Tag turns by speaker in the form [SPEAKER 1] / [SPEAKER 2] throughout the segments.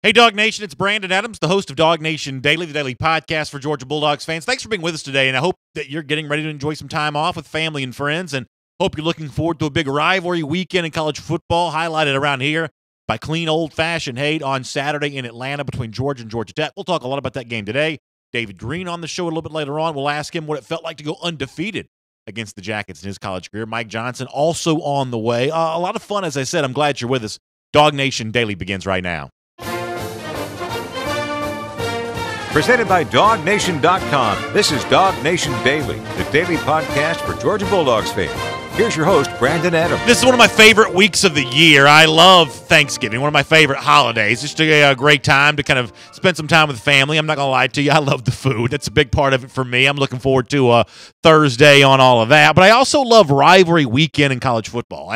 [SPEAKER 1] Hey, Dog Nation, it's Brandon Adams, the host of DawgNation Daily, the daily podcast for Georgia Bulldogs fans. Thanks for being with us today, and I hope that you're getting ready to enjoy some time off with family and friends, and hope you're looking forward to a big rivalry weekend in college football, highlighted around here by clean, old-fashioned hate on Saturday in Atlanta between Georgia and Georgia Tech. We'll talk a lot about that game today. David Green on the show a little bit later on. We'll ask him what it felt like to go undefeated against the Jackets in his college career. Mike Johnson also on the way. A lot of fun, as I said. I'm glad you're with us. DawgNation Daily begins right now.
[SPEAKER 2] Presented by DawgNation.com. This is DawgNation Daily, the daily podcast for Georgia Bulldogs fans. Here's your host, Brandon Adams.
[SPEAKER 1] This is one of my favorite weeks of the year. I love Thanksgiving, one of my favorite holidays. Just a great time to kind of spend some time with family. I'm not going to lie to you. I love the food. That's a big part of it for me. I'm looking forward to Thursday on all of that. But I also love rivalry weekend in college football.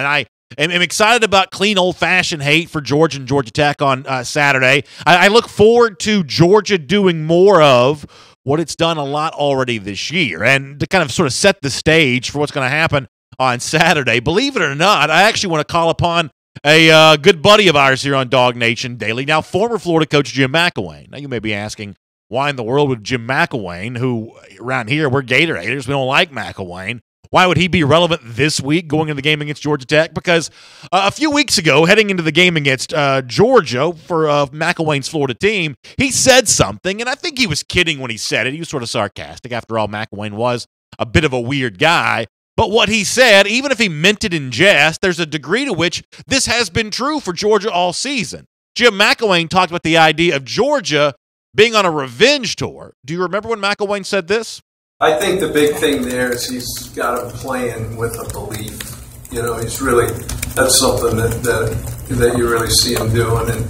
[SPEAKER 1] And I'm excited about clean, old-fashioned hate for Georgia and Georgia Tech on Saturday. I look forward to Georgia doing more of what it's done a lot already this year. And to kind of sort of set the stage for what's going to happen on Saturday, believe it or not, I actually want to call upon a good buddy of ours here on DawgNation Daily, now former Florida coach Jim McElwain. Now, you may be asking, why in the world would Jim McElwain, who around here we're Gatorators, we don't like McElwain, why would he be relevant this week going into the game against Georgia Tech? Because a few weeks ago, heading into the game against Georgia for McElwain's Florida team, he said something, and I think he was kidding when he said it. He was sort of sarcastic. After all, McElwain was a bit of a weird guy. But what he said, even if he meant it in jest, there's a degree to which this has been true for Georgia all season. Jim McElwain talked about the idea of Georgia being on a revenge tour. Do you remember when McElwain said this?
[SPEAKER 3] I think the big thing there is he's got him playing with a belief. You know, he's really, that's something that you really see him doing. And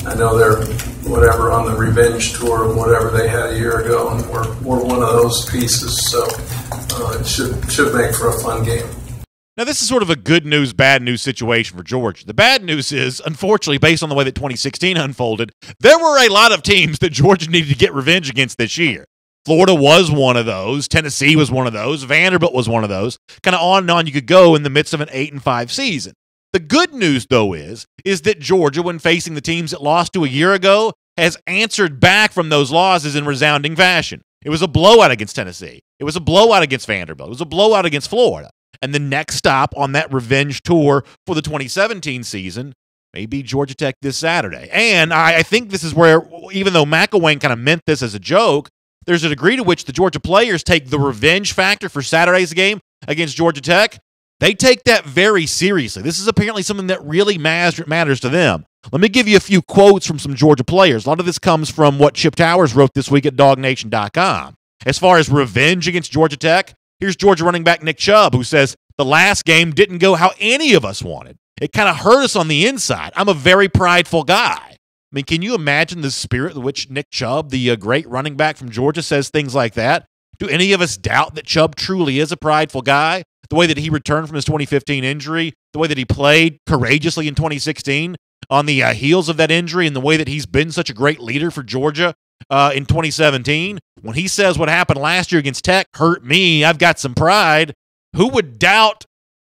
[SPEAKER 3] I know they're, whatever, on the revenge tour, whatever they had a year ago, and we're one of those pieces. So it should make for a fun game.
[SPEAKER 1] Now, this is sort of a good news, bad news situation for Georgia. The bad news is, unfortunately, based on the way that 2016 unfolded, there were a lot of teams that Georgia needed to get revenge against this year. Florida was one of those. Tennessee was one of those. Vanderbilt was one of those. Kind of on and on you could go in the midst of an 8-5 season. The good news, though, is that Georgia, when facing the teams it lost to a year ago, has answered back from those losses in resounding fashion. It was a blowout against Tennessee. It was a blowout against Vanderbilt. It was a blowout against Florida. And the next stop on that revenge tour for the 2017 season may be Georgia Tech this Saturday. And I think this is where, even though McElwain kind of meant this as a joke, there's a degree to which the Georgia players take the revenge factor for Saturday's game against Georgia Tech. They take that very seriously. This is apparently something that really matters to them. Let me give you a few quotes from some Georgia players. A lot of this comes from what Chip Towers wrote this week at DawgNation.com. As far as revenge against Georgia Tech, here's Georgia running back Nick Chubb, who says, the last game didn't go how any of us wanted. It kind of hurt us on the inside. I'm a very prideful guy. I mean, can you imagine the spirit with which Nick Chubb, the great running back from Georgia, says things like that? Do any of us doubt that Chubb truly is a prideful guy? The way that he returned from his 2015 injury, the way that he played courageously in 2016 on the heels of that injury, and the way that he's been such a great leader for Georgia in 2017. When he says what happened last year against Tech hurt me, I've got some pride, who would doubt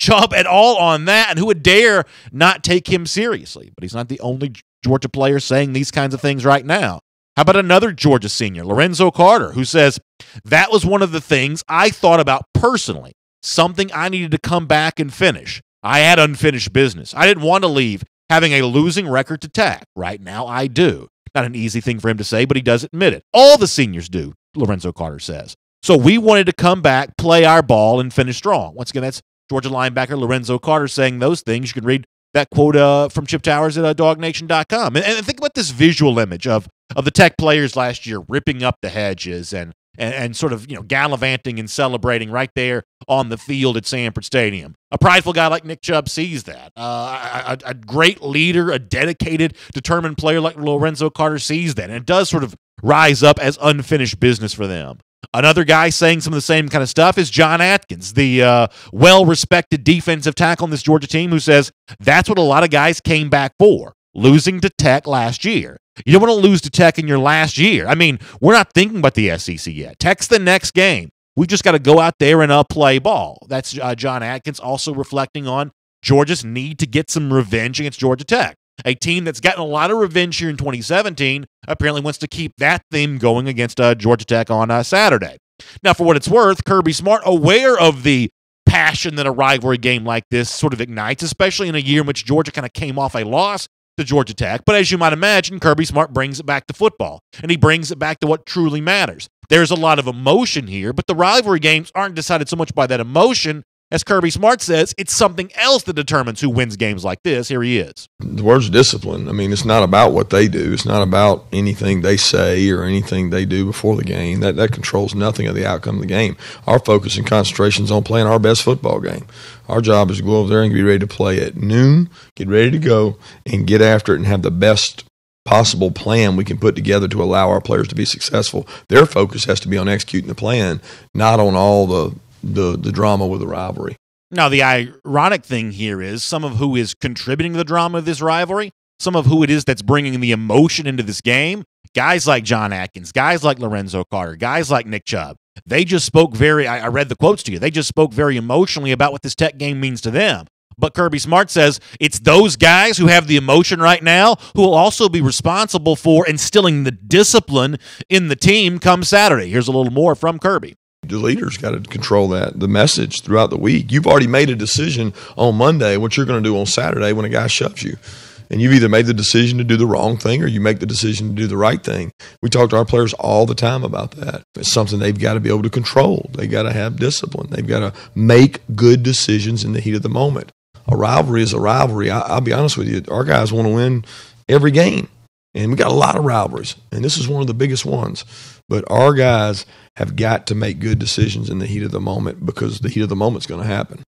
[SPEAKER 1] Chubb at all on that, and who would dare not take him seriously? But he's not the only Georgia player saying these kinds of things right now. How about another Georgia senior, Lorenzo Carter, who says, that was one of the things I thought about personally, something I needed to come back and finish. I had unfinished business. I didn't want to leave having a losing record to Tech. Right now, I do. Not an easy thing for him to say, but he does admit it. All the seniors do, Lorenzo Carter says. So we wanted to come back, play our ball, and finish strong. Once again, that's Georgia linebacker Lorenzo Carter saying those things. You can read that quote from Chip Towers at DawgNation.com. And think about this visual image of the Tech players last year ripping up the hedges and sort of, gallivanting and celebrating right there on the field at Sanford Stadium. A prideful guy like Nick Chubb sees that. A great leader, a dedicated, determined player like Lorenzo Carter sees that. And it does sort of rise up as unfinished business for them. Another guy saying some of the same kind of stuff is John Atkins, the well-respected defensive tackle on this Georgia team, who says that's what a lot of guys came back for, losing to Tech last year. You don't want to lose to Tech in your last year. I mean, we're not thinking about the SEC yet. Tech's the next game. We've just got to go out there and play ball. That's John Atkins also reflecting on Georgia's need to get some revenge against Georgia Tech. A team that's gotten a lot of revenge here in 2017 apparently wants to keep that theme going against Georgia Tech on Saturday. Now, for what it's worth, Kirby Smart, aware of the passion that a rivalry game like this sort of ignites, especially in a year in which Georgia kind of came off a loss to Georgia Tech. But as you might imagine, Kirby Smart brings it back to football, and he brings it back to what truly matters. There's a lot of emotion here, but the rivalry games aren't decided so much by that emotion. As Kirby Smart says, it's something else that determines who wins games like this. Here he is.
[SPEAKER 4] The word's discipline. I mean, it's not about what they do. It's not about anything they say or anything they do before the game. That controls nothing of the outcome of the game. Our focus and concentration is on playing our best football game. Our job is to go over there and be ready to play at noon, get ready to go, and get after it and have the best possible plan we can put together to allow our players to be successful. Their focus has to be on executing the plan, not on all the drama with the rivalry.
[SPEAKER 1] Now, the ironic thing here is some of who is contributing to the drama of this rivalry, some of who it is that's bringing the emotion into this game, guys like John Atkins, guys like Lorenzo Carter, guys like Nick Chubb. They just spoke I read the quotes to you, they just spoke very emotionally about what this Tech game means to them. But Kirby Smart says it's those guys who have the emotion right now who will also be responsible for instilling the discipline in the team come Saturday. Here's a little more from Kirby.
[SPEAKER 4] The leaders got to control the message throughout the week. You've already made a decision on Monday what you're going to do on Saturday when a guy shoves you. And you've either made the decision to do the wrong thing or you make the decision to do the right thing. We talk to our players all the time about that. It's something they've got to be able to control. They've got to have discipline. They've got to make good decisions in the heat of the moment. A rivalry is a rivalry. I'll be honest with you. Our guys want to win every game. And we got a lot of rivalries, and this is one of the biggest ones. But our guys have got to make good decisions in the heat of the moment because the heat of the moment is going to happen.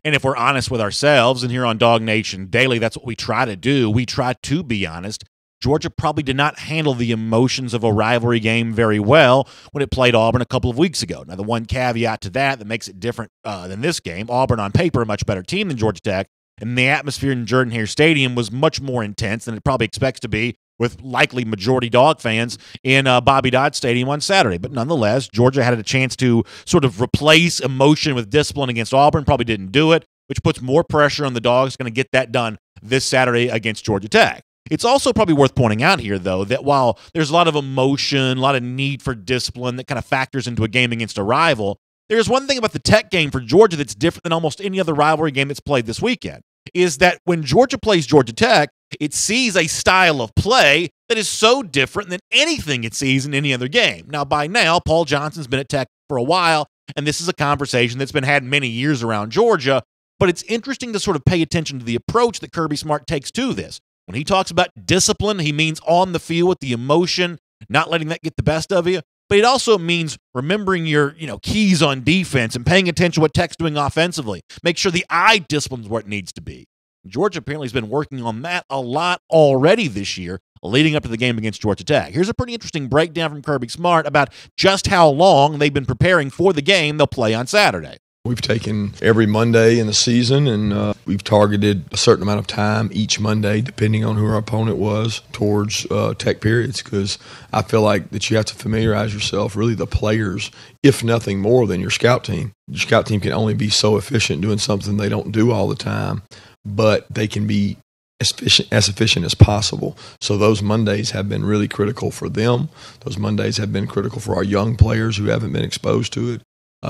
[SPEAKER 1] And if we're honest with ourselves, and here on DawgNation Daily, that's what we try to do. We try to be honest. Georgia probably did not handle the emotions of a rivalry game very well when it played Auburn a couple of weeks ago. Now, the one caveat to that makes it different than this game, Auburn on paper, a much better team than Georgia Tech, and the atmosphere in Jordan-Hare Stadium was much more intense than it probably expects to be with likely majority Dog fans in Bobby Dodd Stadium on Saturday. But nonetheless, Georgia had a chance to sort of replace emotion with discipline against Auburn, probably didn't do it, which puts more pressure on the Dogs going to get that done this Saturday against Georgia Tech. It's also probably worth pointing out here, though, that while there's a lot of emotion, a lot of need for discipline that kind of factors into a game against a rival, there's one thing about the Tech game for Georgia that's different than almost any other rivalry game that's played this weekend, is that when Georgia plays Georgia Tech, it sees a style of play that is so different than anything it sees in any other game. Now, by now, Paul Johnson's been at Tech for a while, and this is a conversation that's been had many years around Georgia, but it's interesting to sort of pay attention to the approach that Kirby Smart takes to this. When he talks about discipline, he means on the field with the emotion, not letting that get the best of you, but it also means remembering your keys on defense and paying attention to what Tech's doing offensively. Make sure the eye discipline's where it needs to be. Georgia apparently has been working on that a lot already this year, leading up to the game against Georgia Tech. Here's a pretty interesting breakdown from Kirby Smart about just how long they've been preparing for the game they'll play on Saturday.
[SPEAKER 4] We've taken every Monday in the season, and we've targeted a certain amount of time each Monday, depending on who our opponent was, towards Tech periods, because I feel like that you have to familiarize yourself, really the players, if nothing more than your scout team. Your scout team can only be so efficient doing something they don't do all the time, but they can be as efficient as possible. So those Mondays have been really critical for them. Those Mondays have been critical for our young players who haven't been exposed to it.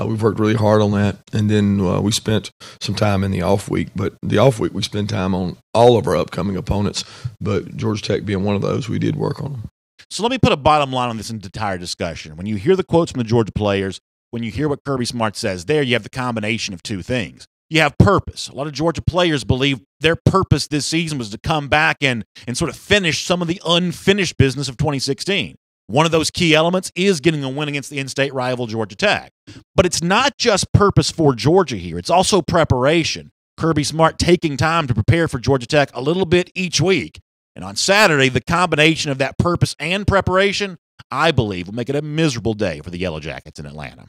[SPEAKER 4] We've worked really hard on that, and then we spent some time in the off week. But the off week, we spend time on all of our upcoming opponents, but Georgia Tech being one of those, we did work on them.
[SPEAKER 1] So let me put a bottom line on this entire discussion. When you hear the quotes from the Georgia players, when you hear what Kirby Smart says there, you have the combination of two things. You have purpose. A lot of Georgia players believe their purpose this season was to come back and sort of finish some of the unfinished business of 2016. One of those key elements is getting a win against the in-state rival Georgia Tech. But it's not just purpose for Georgia here. It's also preparation. Kirby Smart taking time to prepare for Georgia Tech a little bit each week. And on Saturday, the combination of that purpose and preparation, I believe, will make it a miserable day for the Yellow Jackets in Atlanta.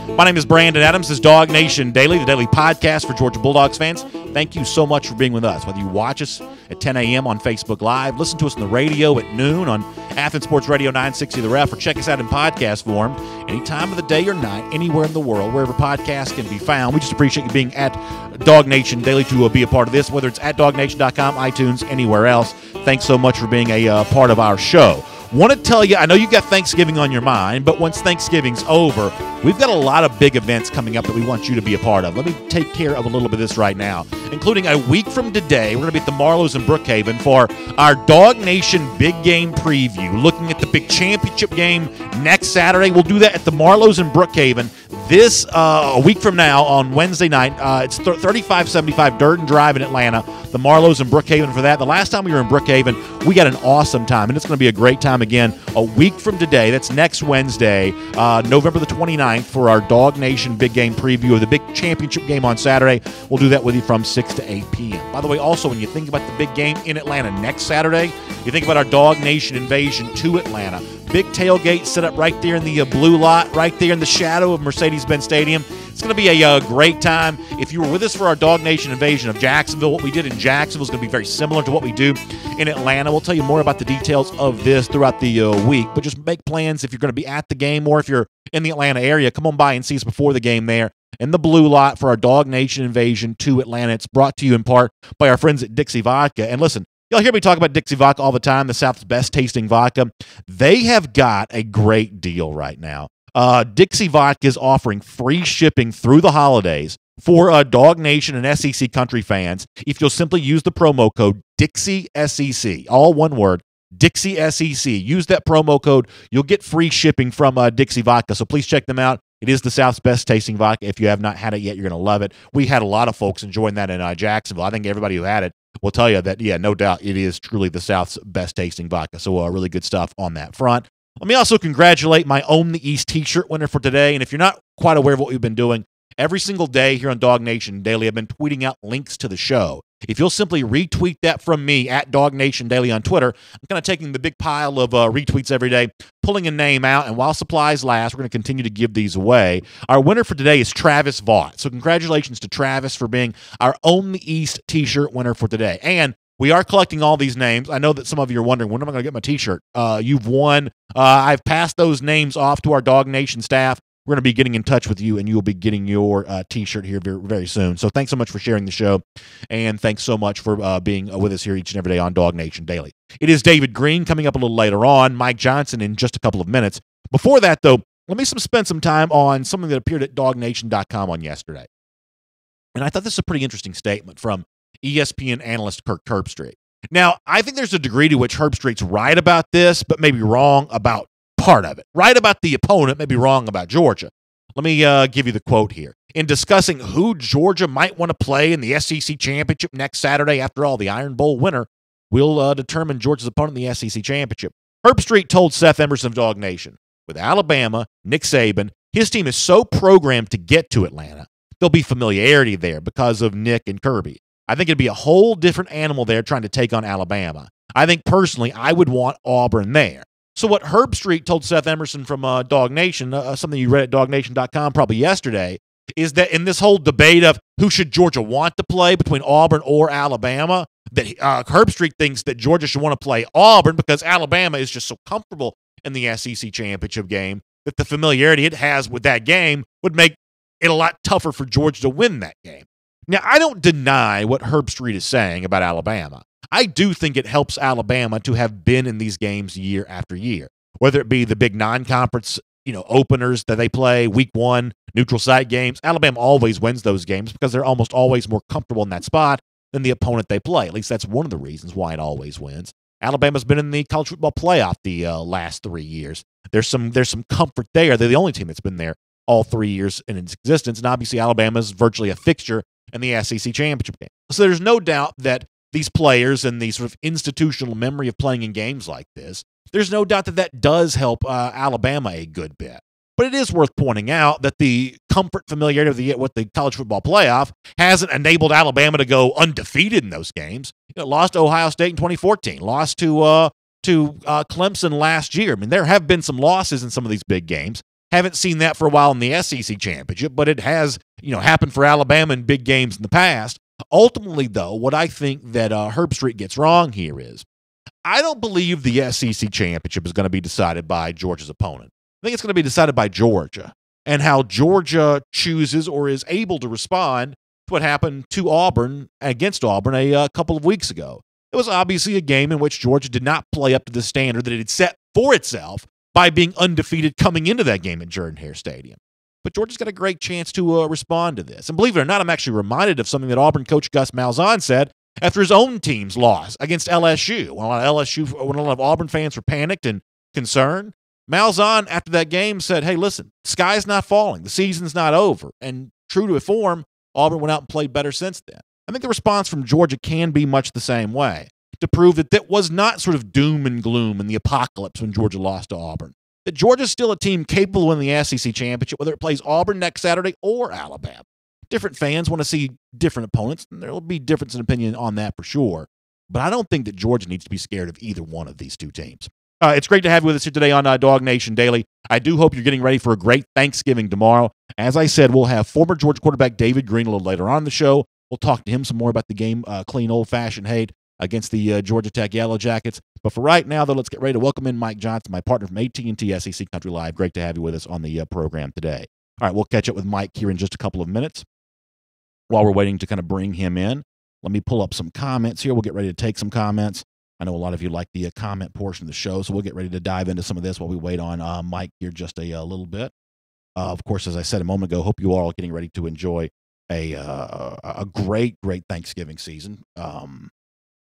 [SPEAKER 1] My name is Brandon Adams. This is DawgNation Daily, the daily podcast for Georgia Bulldogs fans. Thank you so much for being with us. Whether you watch us at 10 a.m. on Facebook Live, listen to us on the radio at noon on Athens Sports Radio 960 The Ref, or check us out in podcast form any time of the day or night, anywhere in the world, wherever podcasts can be found. We just appreciate you being at DawgNation Daily to be a part of this, whether it's at DawgNation.com, iTunes, anywhere else. Thanks so much for being a part of our show. Want to tell you, I know you got Thanksgiving on your mind, but once Thanksgiving's over, we've got a lot of big events coming up that we want you to be a part of. Let me take care of a little bit of this right now, including a week from today, we're going to be at the Marlows in Brookhaven for our DawgNation Big Game Preview, looking at the big championship game next Saturday. We'll do that at the Marlows in Brookhaven this a week from now on Wednesday night. It's 3575 Durden Drive in Atlanta. The Marlows in Brookhaven for that. The last time we were in Brookhaven, we got an awesome time, and it's going to be a great time again a week from today. That's next Wednesday, November the 29th, for our DawgNation Big Game Preview of the big championship game on Saturday. We'll do that with you from 6 to 8 p.m. By the way, also, when you think about the big game in Atlanta next Saturday, you think about our DawgNation invasion to Atlanta. Big tailgate set up right there in the blue lot, right there in the shadow of Mercedes-Benz Stadium. It's going to be a great time. If you were with us for our DawgNation invasion of Jacksonville, what we did in Jacksonville is going to be very similar to what we do in Atlanta. We'll tell you more about the details of this throughout the week, but just make plans if you're going to be at the game, or if you're in the Atlanta area, come on by and see us before the game there in the blue lot for our DawgNation invasion to Atlanta. It's brought to you in part by our friends at Dixie Vodka. And listen, y'all hear me talk about Dixie Vodka all the time, the South's best tasting vodka. They have got a great deal right now. Dixie Vodka is offering free shipping through the holidays for DawgNation and SEC Country fans if you'll simply use the promo code DixieSEC, all one word, DixieSEC. Use that promo code. You'll get free shipping from Dixie Vodka, so please check them out. It is the South's best tasting vodka. If you have not had it yet, you're going to love it. We had a lot of folks enjoying that in Jacksonville. I think everybody who had it will tell you that, yeah, no doubt, it is truly the South's best tasting vodka. So really good stuff on that front. Let me also congratulate my Own the East t-shirt winner for today. And if you're not quite aware of what we've been doing, every single day here on DawgNation Daily, I've been tweeting out links to the show. If you'll simply retweet that from me at DawgNation Daily on Twitter, I'm kind of taking the big pile of retweets every day, pulling a name out, and while supplies last, we're going to continue to give these away. Our winner for today is Travis Vaught. So congratulations to Travis for being our Own the East t-shirt winner for today. And we are collecting all these names. I know that some of you are wondering, when am I going to get my t-shirt? You've won. I've passed those names off to our DawgNation staff. We're going to be getting in touch with you, and you'll be getting your t-shirt here very, very soon. So thanks so much for sharing the show, and thanks so much for being with us here each and every day on DawgNation Daily. It is David Green coming up a little later on, Mike Johnson in just a couple of minutes. Before that, though, let me spend some time on something that appeared at DawgNation.com on yesterday. And I thought this is a pretty interesting statement from ESPN analyst Kirk Herbstreit. Now, I think there's a degree to which Herbstreit's right about this, but maybe wrong about part of it. Right about the opponent, maybe wrong about Georgia. Let me give you the quote here. In discussing who Georgia might want to play in the SEC Championship next Saturday, after all, the Iron Bowl winner will determine Georgia's opponent in the SEC Championship. Herbstreit told Seth Emerson of DawgNation, with Alabama, Nick Saban, his team is so programmed to get to Atlanta, there'll be familiarity there because of Nick and Kirby. I think it'd be a whole different animal there trying to take on Alabama. I think personally, I would want Auburn there. So what Herbstreit told Seth Emerson from DawgNation, something you read at DawgNation.com probably yesterday, is that in this whole debate of who should Georgia want to play between Auburn or Alabama, that Herbstreit thinks that Georgia should want to play Auburn because Alabama is just so comfortable in the SEC championship game that the familiarity it has with that game would make it a lot tougher for Georgia to win that game. Now, I don't deny what Herbstreit is saying about Alabama. I do think it helps Alabama to have been in these games year after year, whether it be the big non-conference, openers that they play, week one, neutral site games. Alabama always wins those games because they're almost always more comfortable in that spot than the opponent they play. At least that's one of the reasons why it always wins. Alabama's been in the college football playoff the last 3 years. There's some comfort there. They're the only team that's been there all 3 years in its existence, and obviously Alabama's virtually a fixture in the SEC championship game. So there's no doubt that these players and the sort of institutional memory of playing in games like this, there's no doubt that that does help Alabama a good bit. But it is worth pointing out that the comfort familiarity with the college football playoff hasn't enabled Alabama to go undefeated in those games. Lost to Ohio State in 2014, lost to Clemson last year. I mean, there have been some losses in some of these big games. Haven't seen that for a while in the SEC championship, but it has, happened for Alabama in big games in the past. Ultimately, though, what I think that Herbstreit gets wrong here is, I don't believe the SEC championship is going to be decided by Georgia's opponent. I think it's going to be decided by Georgia and how Georgia chooses or is able to respond to what happened to Auburn against Auburn a couple of weeks ago. It was obviously a game in which Georgia did not play up to the standard that it had set for itself by being undefeated coming into that game at Jordan-Hare Stadium. But Georgia's got a great chance to respond to this. And believe it or not, I'm actually reminded of something that Auburn coach Gus Malzahn said after his own team's loss against LSU. When a lot of Auburn fans were panicked and concerned, Malzahn, after that game, said, hey, listen, the sky's not falling. The season's not over. And true to form, Auburn went out and played better since then. I think the response from Georgia can be much the same way, to prove that that was not sort of doom and gloom and the apocalypse when Georgia lost to Auburn. That Georgia's still a team capable of winning the SEC championship, whether it plays Auburn next Saturday or Alabama. Different fans want to see different opponents, and there will be difference in opinion on that for sure. But I don't think that Georgia needs to be scared of either one of these two teams. It's great to have you with us here today on DawgNation Daily. I do hope you're getting ready for a great Thanksgiving tomorrow. As I said, we'll have former Georgia quarterback David Green a little later on in the show. We'll talk to him some more about the game, clean old-fashioned hate against the Georgia Tech Yellow Jackets. But for right now, though, let's get ready to welcome in Mike Johnson, my partner from AT&T SEC Country Live. Great to have you with us on the program today. All right, we'll catch up with Mike here in just a couple of minutes. While we're waiting to kind of bring him in, let me pull up some comments here. We'll get ready to take some comments. I know a lot of you like the comment portion of the show, so we'll get ready to dive into some of this while we wait on Mike here just a little bit. Of course, as I said a moment ago, hope you all are getting ready to enjoy a great Thanksgiving season.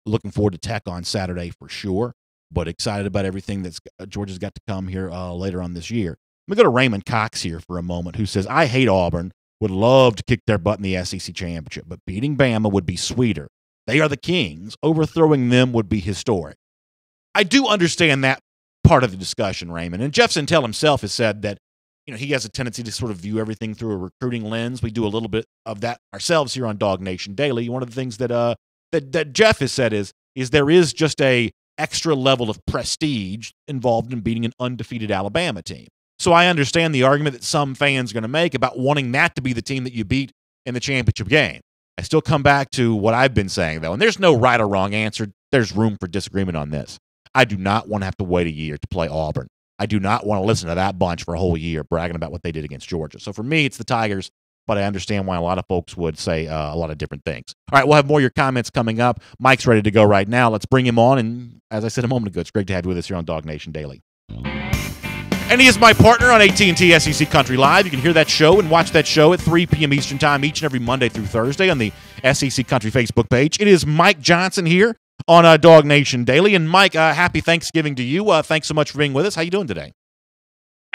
[SPEAKER 1] Looking forward to Tech on Saturday for sure, but excited about everything that's Georgia's got to come here later on this year. Let me go to Raymond Cox here for a moment, who says, I hate Auburn, would love to kick their butt in the SEC championship, but beating Bama would be sweeter. They are the Kings. Overthrowing them would be historic. I do understand that part of the discussion, Raymond. And Jeff Sentell himself has said that he has a tendency to sort of view everything through a recruiting lens. We do a little bit of that ourselves here on DawgNation Daily. One of the things that that Jeff has said is there is just a extra level of prestige involved in beating an undefeated Alabama team. So I understand the argument that some fans are going to make about wanting that to be the team that you beat in the championship game. I still come back to what I've been saying, though, and there's no right or wrong answer. There's room for disagreement on this. I do not want to have to wait a year to play Auburn. I do not want to listen to that bunch for a whole year bragging about what they did against Georgia. So for me, it's the Tigers, but I understand why a lot of folks would say a lot of different things. All right, we'll have more of your comments coming up. Mike's ready to go right now. Let's bring him on, and as I said a moment ago, it's great to have you with us here on DawgNation Daily. And he is my partner on AT&T SEC Country Live. You can hear that show and watch that show at 3 p.m. Eastern Time each and every Monday through Thursday on the SEC Country Facebook page. It is Mike Johnson here on DawgNation Daily. And Mike, happy Thanksgiving to you. Thanks so much for being with us. How you doing today?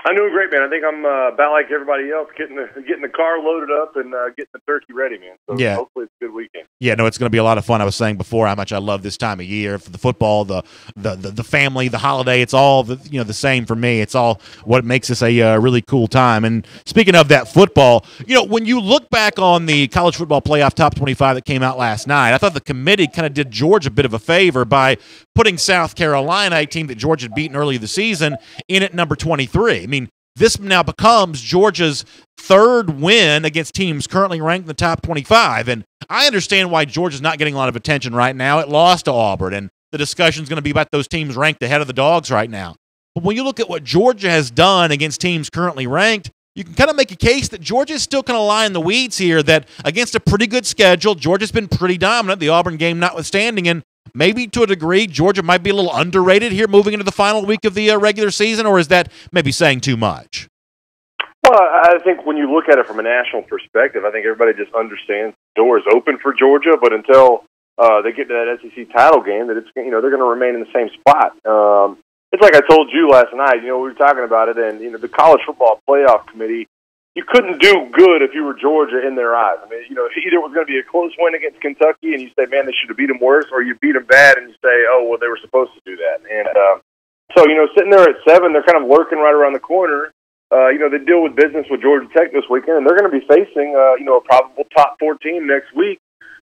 [SPEAKER 5] I'm doing great, man. I think I'm about like everybody else, getting the car loaded up and getting the turkey ready, man. So
[SPEAKER 1] yeah.
[SPEAKER 5] Hopefully it's a good weekend.
[SPEAKER 1] Yeah, no, it's going to be a lot of fun. I was saying before how much I love this time of year for the football, the family, the holiday. It's all the same for me. It's all what makes this a really cool time. And speaking of that football, when you look back on the college football playoff top 25 that came out last night, I thought the committee kind of did Georgia a bit of a favor by putting South Carolina, a team that Georgia had beaten early this season, in at number 23. I mean, this now becomes Georgia's third win against teams currently ranked in the top 25. And I understand why Georgia's not getting a lot of attention right now. It lost to Auburn, and the discussion is going to be about those teams ranked ahead of the Dogs right now. But when you look at what Georgia has done against teams currently ranked, you can kind of make a case that Georgia is still kind of lying in the weeds here, that against a pretty good schedule, Georgia's been pretty dominant, the Auburn game notwithstanding, and maybe to a degree, Georgia might be a little underrated here moving into the final week of the regular season, or is that maybe saying too much?
[SPEAKER 5] Well, I think when you look at it from a national perspective, I think everybody just understands the door is open for Georgia, but until they get to that SEC title game, that they're going to remain in the same spot. It's like I told you last night. We were talking about it, and the College Football Playoff Committee, you couldn't do good if you were Georgia in their eyes. I mean, either it was going to be a close win against Kentucky, and you say, man, they should have beat them worse, or you beat them bad, and you say, oh, well, they were supposed to do that. And so, sitting there at 7, they're kind of lurking right around the corner. They deal with business with Georgia Tech this weekend, and they're going to be facing, a probable top 4 team next week,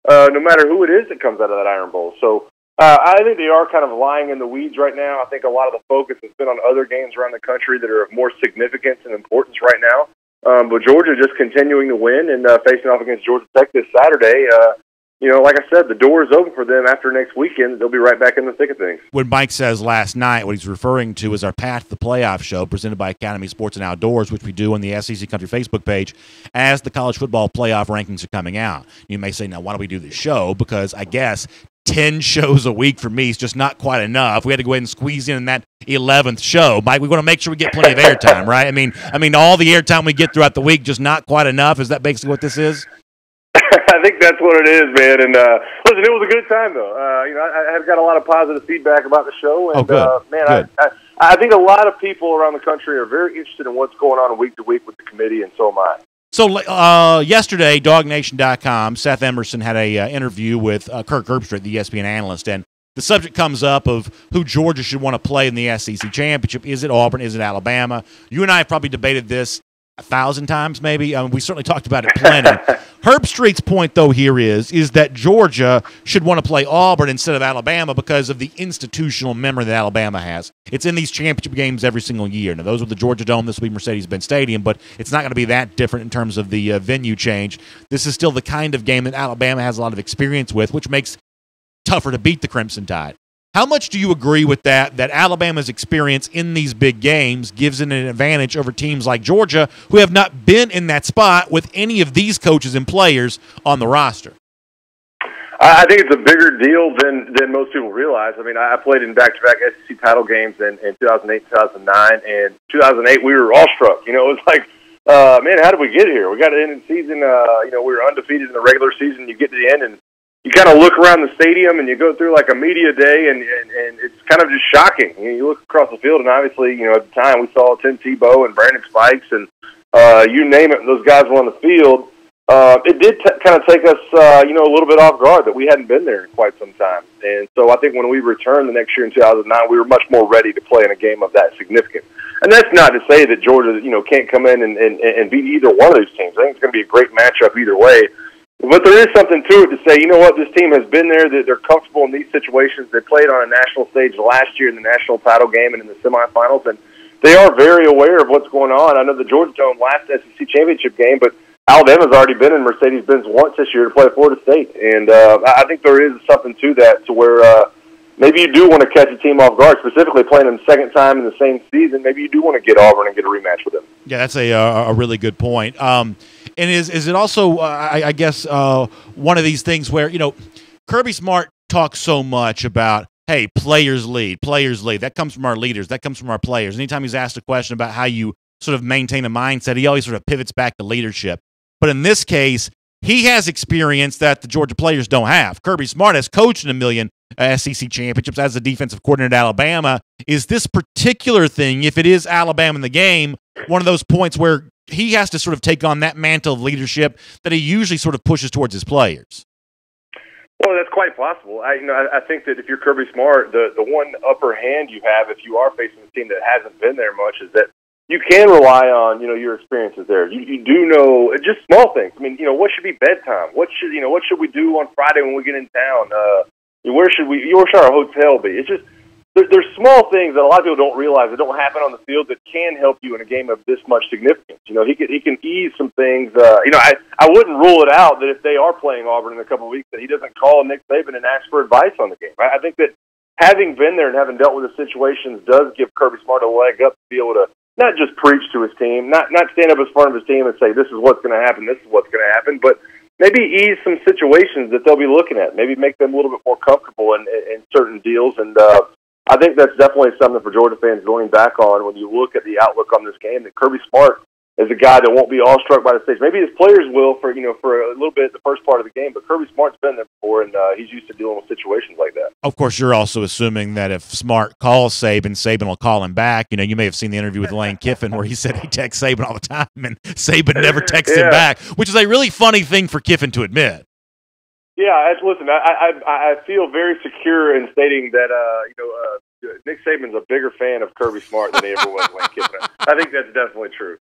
[SPEAKER 5] no matter who it is that comes out of that Iron Bowl. So I think they are kind of lying in the weeds right now. I think a lot of the focus has been on other games around the country that are of more significance and importance right now. But Georgia just continuing to win and facing off against Georgia Tech this Saturday. like I said, the door is open for them after next weekend. They'll be right back in the thick of things.
[SPEAKER 1] When Mike says last night, what he's referring to is our Path to the Playoff show presented by Academy Sports and Outdoors, which we do on the SEC Country Facebook page as the college football playoff rankings are coming out. You may say, now, why don't we do this show? Because I guess 10 shows a week for me is just not quite enough. We had to go ahead and squeeze in that 11th show. Mike, we want to make sure we get plenty of airtime, right? I mean, all the airtime we get throughout the week, just not quite enough. Is that basically what this is?
[SPEAKER 5] I think that's what it is, man. And listen, it was a good time, though. I have got a lot of positive feedback about the show, and man,
[SPEAKER 1] good.
[SPEAKER 5] I think a lot of people around the country are very interested in what's going on week to week with the committee, and so am I.
[SPEAKER 1] So yesterday, DawgNation.com, Seth Emerson had a interview with Kirk Herbstreit, the ESPN analyst, and the subject comes up of who Georgia should want to play in the SEC championship. Is it Auburn? Is it Alabama? You and I have probably debated this 1,000 times, maybe. We certainly talked about it plenty. Herbstreit's point, though, here is that Georgia should want to play Auburn instead of Alabama because of the institutional memory that Alabama has. It's in these championship games every single year. Now, those were the Georgia Dome, this will be Mercedes-Benz Stadium, but it's not going to be that different in terms of the venue change. This is still the kind of game that Alabama has a lot of experience with, which makes it tougher to beat the Crimson Tide. How much do you agree with that Alabama's experience in these big games gives it an advantage over teams like Georgia who have not been in that spot with any of these coaches and players on the roster?
[SPEAKER 5] I think it's a bigger deal than most people realize. I mean, I played in back-to-back SEC title games in 2008, 2009, and 2008 we were awestruck. It was like, man, how did we get here? We got to end the season, we were undefeated in the regular season. You get to the end and you kind of look around the stadium and you go through like a media day, and it's kind of just shocking. You look across the field, and obviously, at the time we saw Tim Tebow and Brandon Spikes and you name it, those guys were on the field. It did kind of take us, a little bit off guard that we hadn't been there in quite some time. And so I think when we returned the next year in 2009, we were much more ready to play in a game of that significance. And that's not to say that Georgia, can't come in and beat either one of these teams. I think it's going to be a great matchup either way. But there is something to it to say, this team has been there, that they're comfortable in these situations. They played on a national stage last year in the national title game and in the semifinals, and they are very aware of what's going on. I know the Georgia Dome last SEC championship game, but Alabama's already been in Mercedes-Benz once this year to play Florida State. And I think there is something to that, to where maybe you do want to catch a team off guard, specifically playing them the second time in the same season. Maybe you do want to get Auburn and get a rematch with them.
[SPEAKER 1] Yeah, that's a really good point. And is it also, I guess, one of these things where, Kirby Smart talks so much about, hey, players lead. That comes from our leaders. That comes from our players. Anytime he's asked a question about how you sort of maintain a mindset, he always sort of pivots back to leadership. But in this case, he has experience that the Georgia players don't have. Kirby Smart has coached in a million SEC championships as a defensive coordinator at Alabama. Is this particular thing, if it is Alabama in the game, one of those points where he has to sort of take on that mantle of leadership that he usually sort of pushes towards his players?
[SPEAKER 5] Well, that's quite possible. I think that if you're Kirby Smart, the one upper hand you have if you are facing a team that hasn't been there much is that you can rely on, your experiences there. You do know just small things. I mean, what should be bedtime? What should we do on Friday when we get in town? Where should our hotel be? It's just, there's small things that a lot of people don't realize that don't happen on the field that can help you in a game of this much significance. He can ease some things. I wouldn't rule it out that if they are playing Auburn in a couple of weeks that he doesn't call Nick Saban and ask for advice on the game. I think that having been there and having dealt with the situations does give Kirby Smart a leg up to be able to not just preach to his team, not stand up in front of his team and say, this is what's going to happen, this is what's going to happen, but maybe ease some situations that they'll be looking at, maybe make them a little bit more comfortable in certain deals. And I think that's definitely something for Georgia fans going back on when you look at the outlook on this game, that Kirby Smart is a guy that won't be awestruck by the stage. Maybe his players will for a little bit the first part of the game, but Kirby Smart's been there before, and he's used to dealing with situations like that.
[SPEAKER 1] Of course, you're also assuming that if Smart calls Saban will call him back. You may have seen the interview with Lane Kiffin where he said he texts Saban all the time, and Saban never texts him back, which is a really funny thing for Kiffin to admit.
[SPEAKER 5] Yeah, listen, I feel very secure in stating that Nick Saban's a bigger fan of Kirby Smart than he ever was Lane Kiffin. I think that's definitely true.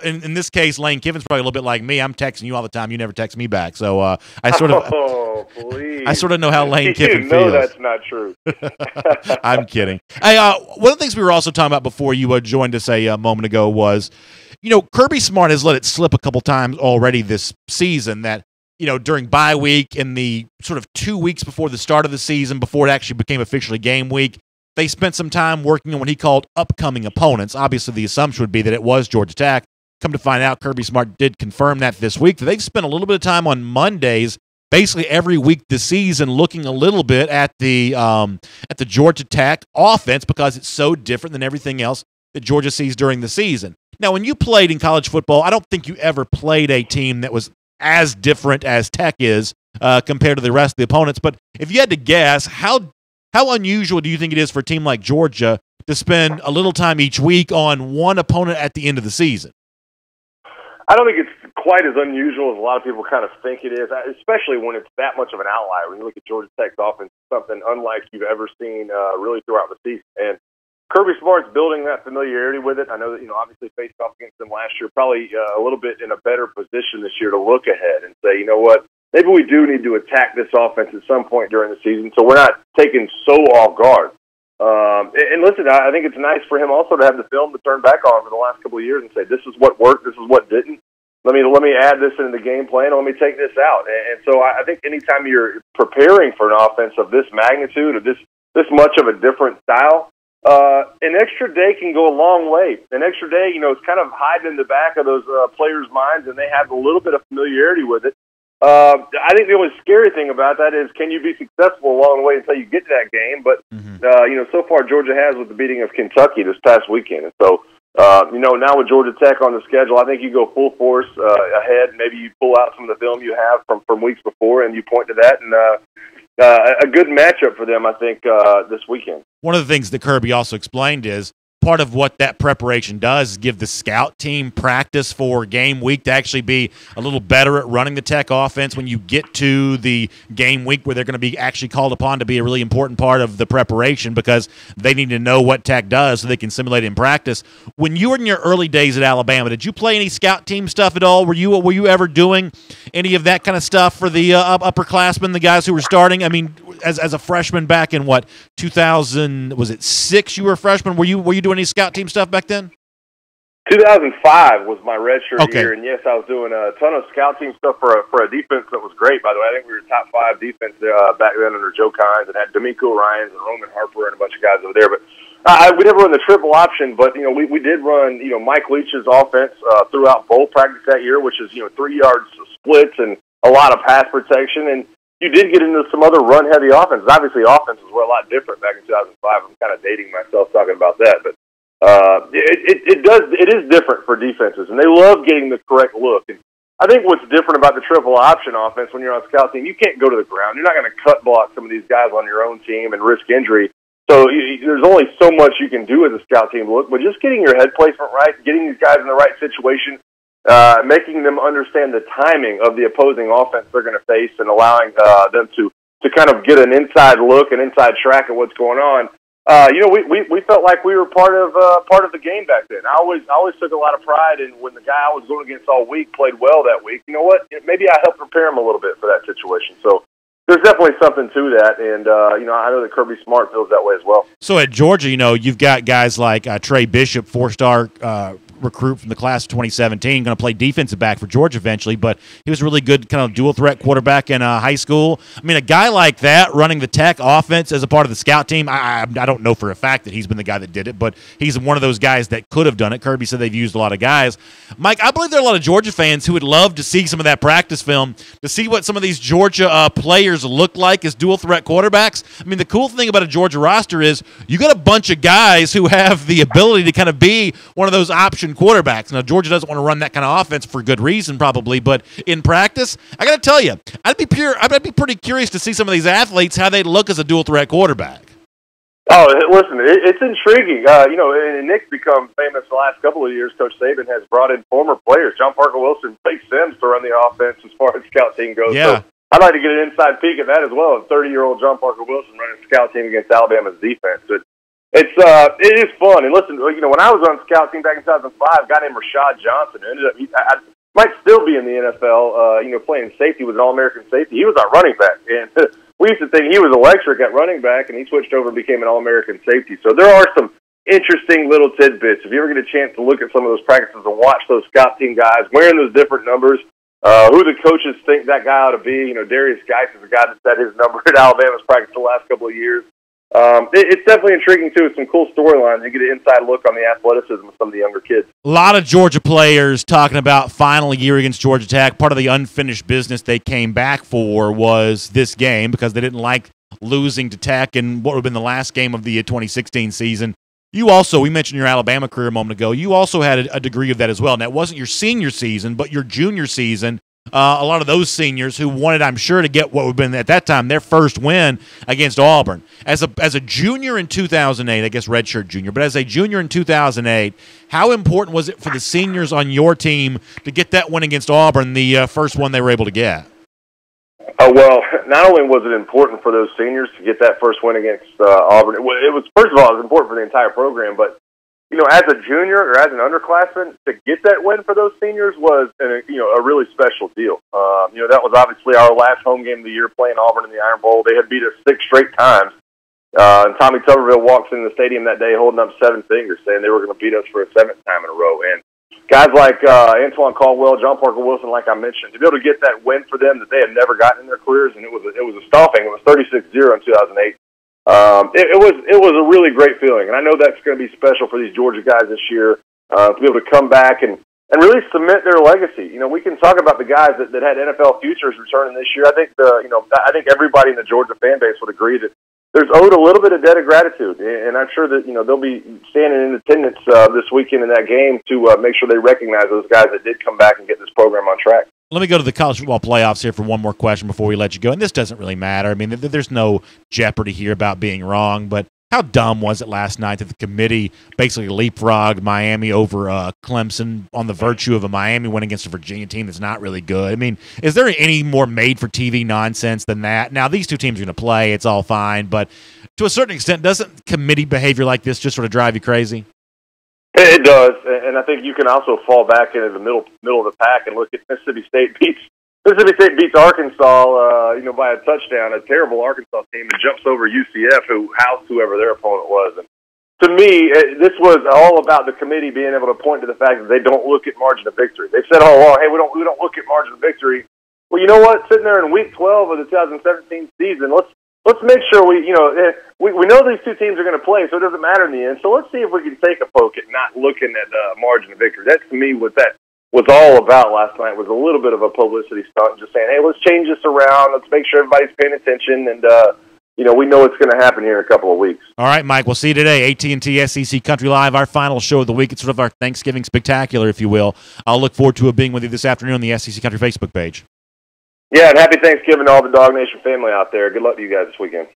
[SPEAKER 1] In this case, Lane Kiffin's probably a little bit like me. I'm texting you all the time. You never text me back. So I sort of I sort of know how Lane Kiffin feels.
[SPEAKER 5] That's not true.
[SPEAKER 1] I'm kidding. Hey, one of the things we were also talking about before you joined us a moment ago was, Kirby Smart has let it slip a couple times already this season that during bye week in the sort of 2 weeks before the start of the season, before it actually became officially game week, they spent some time working on what he called upcoming opponents. Obviously, the assumption would be that it was Georgia Tech. Come to find out, Kirby Smart did confirm that this week. They've spent a little bit of time on Mondays, basically every week this season, looking a little bit at the Georgia Tech offense because it's so different than everything else that Georgia sees during the season. Now, when you played in college football, I don't think you ever played a team that was as different as Tech is compared to the rest of the opponents. But if you had to guess, how unusual do you think it is for a team like Georgia to spend a little time each week on one opponent at the end of the season?
[SPEAKER 5] I don't think it's quite as unusual as a lot of people kind of think it is, especially when it's that much of an outlier. When you look at Georgia Tech's offense, something unlike you've ever seen really throughout the season. And Kirby Smart's building that familiarity with it. I know that, obviously faced off against them last year, probably a little bit in a better position this year to look ahead and say, you know what, maybe we do need to attack this offense at some point during the season so we're not taken so off guard. And listen, I think it's nice for him also to have the film to turn back on for the last couple of years and say, this is what worked, this is what didn't. Let me add this into the game plan, and let me take this out. And so I think anytime you're preparing for an offense of this magnitude, of this much of a different style, an extra day can go a long way. An extra day, it's kind of hiding in the back of those players' minds, and they have a little bit of familiarity with it. I think the only scary thing about that is, can you be successful along the way until you get to that game? But, so far Georgia has with the beating of Kentucky this past weekend. And so, now with Georgia Tech on the schedule, I think you go full force ahead. Maybe you pull out some of the film you have from weeks before and you point to that. And a good matchup for them, I think, this weekend.
[SPEAKER 1] One of the things that Kirby also explained is part of what that preparation does is give the scout team practice for game week to actually be a little better at running the Tech offense when you get to the game week where they're going to be actually called upon to be a really important part of the preparation because they need to know what Tech does so they can simulate it in practice. When you were in your early days at Alabama, did you play any scout team stuff at all? Were you ever doing any of that kind of stuff for the upperclassmen, the guys who were starting? I mean, as a freshman back in 2000, was it 6 you were a freshman? Were you doing any scout team stuff back then?
[SPEAKER 5] 2005 was my redshirt year, and yes, I was doing a ton of scout team stuff for a defense that was great, by the way. I think we were top 5 defense back then under Joe Kynes, and had D'Amico Ryans and Roman Harper and a bunch of guys over there. But we never run the triple option, but we did run Mike Leach's offense throughout bowl practice that year, which is 3-yard splits and a lot of pass protection. And you did get into some other run-heavy offenses. Obviously, offenses were a lot different back in 2005. I'm kind of dating myself talking about that, but it is different for defenses, and they love getting the correct look. And I think what's different about the triple option offense when you're on a scout team, you can't go to the ground. You're not going to cut block some of these guys on your own team and risk injury. So there's only so much you can do as a scout team look, but just getting your head placement right, getting these guys in the right situation, making them understand the timing of the opposing offense they're going to face, and allowing them to kind of get an inside look, an inside track of what's going on. We felt like we were part of the game back then. I always took a lot of pride in when the guy I was going against all week played well that week. You know what? Maybe I helped prepare him a little bit for that situation. So there's definitely something to that, and I know that Kirby Smart feels that way as well.
[SPEAKER 1] So at Georgia, you've got guys like Trey Bishop, 4-star recruit from the class of 2017, going to play defensive back for Georgia eventually, but he was a really good kind of dual threat quarterback in high school. I mean, a guy like that running the Tech offense as a part of the scout team, I don't know for a fact that he's been the guy that did it, but he's one of those guys that could have done it. Kirby said they've used a lot of guys. Mike, I believe there are a lot of Georgia fans who would love to see some of that practice film, to see what some of these Georgia players look like as dual threat quarterbacks. I mean, the cool thing about a Georgia roster is you got a bunch of guys who have the ability to kind of be one of those option quarterbacks. Now, Georgia doesn't want to run that kind of offense for good reason, probably, but in practice, I got to tell you, I'd be pretty curious to see some of these athletes, how they look as a dual threat quarterback.
[SPEAKER 5] Oh, listen, it's intriguing. And Nick's become famous the last couple of years. Coach Saban has brought in former players, John Parker Wilson, Blake Sims, to run the offense as far as scout team goes.
[SPEAKER 1] Yeah.
[SPEAKER 5] So I'd like to get an inside peek at that as well. A 30-year-old John Parker Wilson running a scout team against Alabama's defense. But it is fun. And listen, when I was on the scout team back in 2005, a guy named Rashad Johnson I might still be in the NFL, playing safety, was an All-American safety. He was our running back. And we used to think he was electric at running back, and he switched over and became an All-American safety. So there are some interesting little tidbits. If you ever get a chance to look at some of those practices and watch those scout team guys wearing those different numbers, who the coaches think that guy ought to be. You know, Darius Geis is a guy that set his number at Alabama's practice the last couple of years. It's definitely intriguing, too. It's some cool storylines. You get an inside look on the athleticism of some of the younger kids.
[SPEAKER 1] A lot of Georgia players talking about final year against Georgia Tech. Part of the unfinished business they came back for was this game because they didn't like losing to Tech in what would have been the last game of the 2016 season. You also, we mentioned your Alabama career a moment ago, you also had a degree of that as well. Now, it wasn't your senior season, but your junior season. A lot of those seniors who wanted, I'm sure, to get what would have been at that time their first win against Auburn. As a junior in 2008, I guess redshirt junior, but as a junior in 2008, how important was it for the seniors on your team to get that win against Auburn, the first one they were able to get?
[SPEAKER 5] Well, not only was it important for those seniors to get that first win against Auburn, it was, first of all, it was important for the entire program, but you know, as a junior or as an underclassman, to get that win for those seniors was, a really special deal. That was obviously our last home game of the year playing Auburn in the Iron Bowl. They had beat us 6 straight times. And Tommy Tuberville walks into the stadium that day holding up 7 fingers, saying they were going to beat us for a 7th time in a row. And guys like Antoine Caldwell, John Parker Wilson, like I mentioned, to be able to get that win for them that they had never gotten in their careers, and it was a stomping. It was 36-0 in 2008. It was a really great feeling, and I know that's going to be special for these Georgia guys this year to be able to come back and really cement their legacy. You know, we can talk about the guys that had NFL futures returning this year. I think everybody in the Georgia fan base would agree that there's owed a little bit of debt of gratitude, and I'm sure that they'll be standing in attendance this weekend in that game to make sure they recognize those guys that did come back and get this program on track.
[SPEAKER 1] Let me go to the college football playoffs here for one more question before we let you go. And this doesn't really matter. I mean, there's no jeopardy here about being wrong, but how dumb was it last night that the committee basically leapfrogged Miami over Clemson on the virtue of a Miami win against a Virginia team that's not really good? I mean, is there any more made-for-TV nonsense than that? Now, these two teams are going to play. It's all fine. But to a certain extent, doesn't committee behavior like this just sort of drive you crazy?
[SPEAKER 5] It does, and I think you can also fall back into the middle of the pack and look at Mississippi State beats Arkansas, by a touchdown, a terrible Arkansas team that jumps over UCF, who housed whoever their opponent was. And to me, this was all about the committee being able to point to the fact that they don't look at margin of victory. They've said all along, hey, we don't look at margin of victory. Well, you know what? Sitting there in week 12 of the 2017 season, let's make sure we know these two teams are going to play, so it doesn't matter in the end. So let's see if we can take a poke at not looking at margin of victory. That, to me, what that was all about last night was a little bit of a publicity stunt, just saying, hey, let's change this around. Let's make sure everybody's paying attention, and we know what's going to happen here in a couple of weeks.
[SPEAKER 1] All right, Mike, we'll see you today. AT&T SEC Country Live, our final show of the week. It's sort of our Thanksgiving spectacular, if you will. I'll look forward to being with you this afternoon on the SEC Country Facebook page.
[SPEAKER 5] Yeah, and happy Thanksgiving to all the DawgNation family out there. Good luck to you guys this weekend.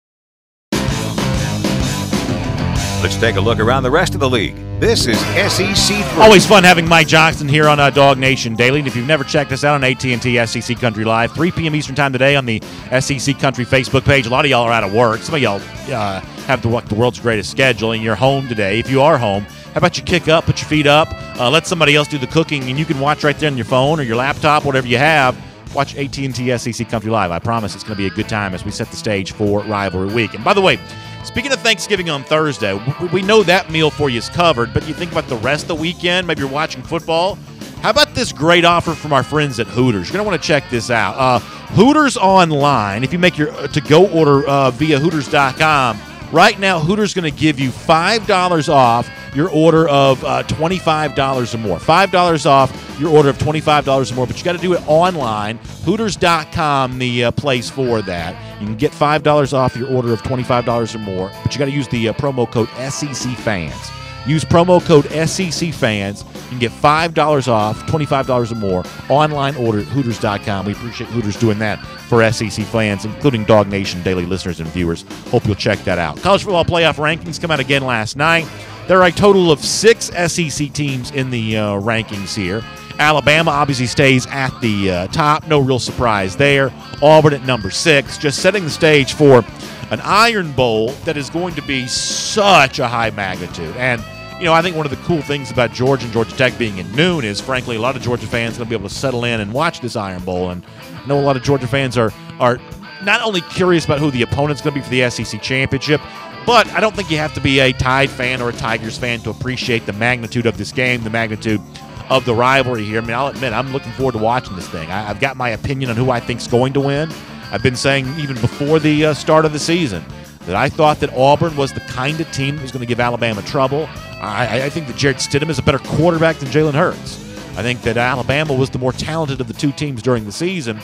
[SPEAKER 2] Let's take a look around the rest of the league. This is SEC 3.
[SPEAKER 1] Always fun having Mike Johnston here on DawgNation Daily. And if you've never checked us out on AT&T SEC Country Live, 3 p.m. Eastern Time today on the SEC Country Facebook page. A lot of y'all are out of work. Some of y'all have the world's greatest schedule, and you're home today. If you are home, how about you kick up, put your feet up, let somebody else do the cooking, and you can watch right there on your phone or your laptop, whatever you have. Watch AT&T SEC Country Live. I promise it's going to be a good time as we set the stage for Rivalry Week. And by the way, speaking of Thanksgiving on Thursday, we know that meal for you is covered, but you think about the rest of the weekend, maybe you're watching football. How about this great offer from our friends at Hooters? You're going to want to check this out. Hooters Online, if you make your to-go order via Hooters.com, right now Hooters is going to give you $5 off your order of $25 or more. $5 off your order of $25 or more, but you got to do it online. Hooters.com, the place for that. You can get $5 off your order of $25 or more, but you got to use the promo code SECFans. Use promo code SECFans. You can get $5 off, $25 or more. Online order at Hooters.com. We appreciate Hooters doing that for SEC fans, including DawgNation Daily listeners and viewers. Hope you'll check that out. College football playoff rankings come out again last night. There are a total of 6 SEC teams in the rankings here. Alabama obviously stays at the top. No real surprise there. Auburn at number 6, just setting the stage for an Iron Bowl that is going to be such a high magnitude. And, I think one of the cool things about Georgia and Georgia Tech being at noon is, frankly, a lot of Georgia fans are going to be able to settle in and watch this Iron Bowl. And I know a lot of Georgia fans are not only curious about who the opponent's going to be for the SEC championship, but I don't think you have to be a Tide fan or a Tigers fan to appreciate the magnitude of this game, the magnitude of the rivalry here. I mean, I'll admit, I'm looking forward to watching this thing. I've got my opinion on who I think's going to win. I've been saying even before the start of the season that I thought that Auburn was the kind of team that was going to give Alabama trouble. I think that Jarrett Stidham is a better quarterback than Jalen Hurts. I think that Alabama was the more talented of the two teams during the season.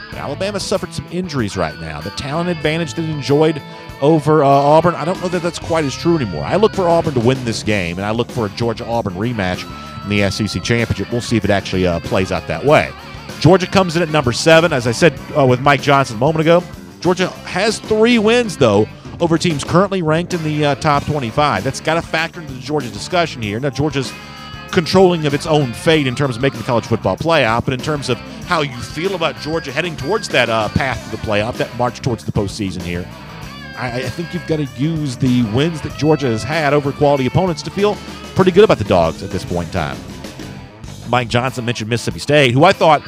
[SPEAKER 1] But Alabama suffered some injuries right now. The talent advantage that it enjoyed over Auburn, I don't know that that's quite as true anymore. I look for Auburn to win this game, and I look for a Georgia-Auburn rematch in the SEC Championship. We'll see if it actually plays out that way. Georgia comes in at number 7. As I said with Mike Johnson a moment ago, Georgia has 3 wins, though, over teams currently ranked in the top 25. That's got to factor into the Georgia discussion here. Now, Georgia's controlling of its own fate in terms of making the college football playoff, but in terms of how you feel about Georgia heading towards that path to the playoff, that march towards the postseason here, I think you've got to use the wins that Georgia has had over quality opponents to feel pretty good about the Dogs at this point in time. Mike Johnson mentioned Mississippi State, who I thought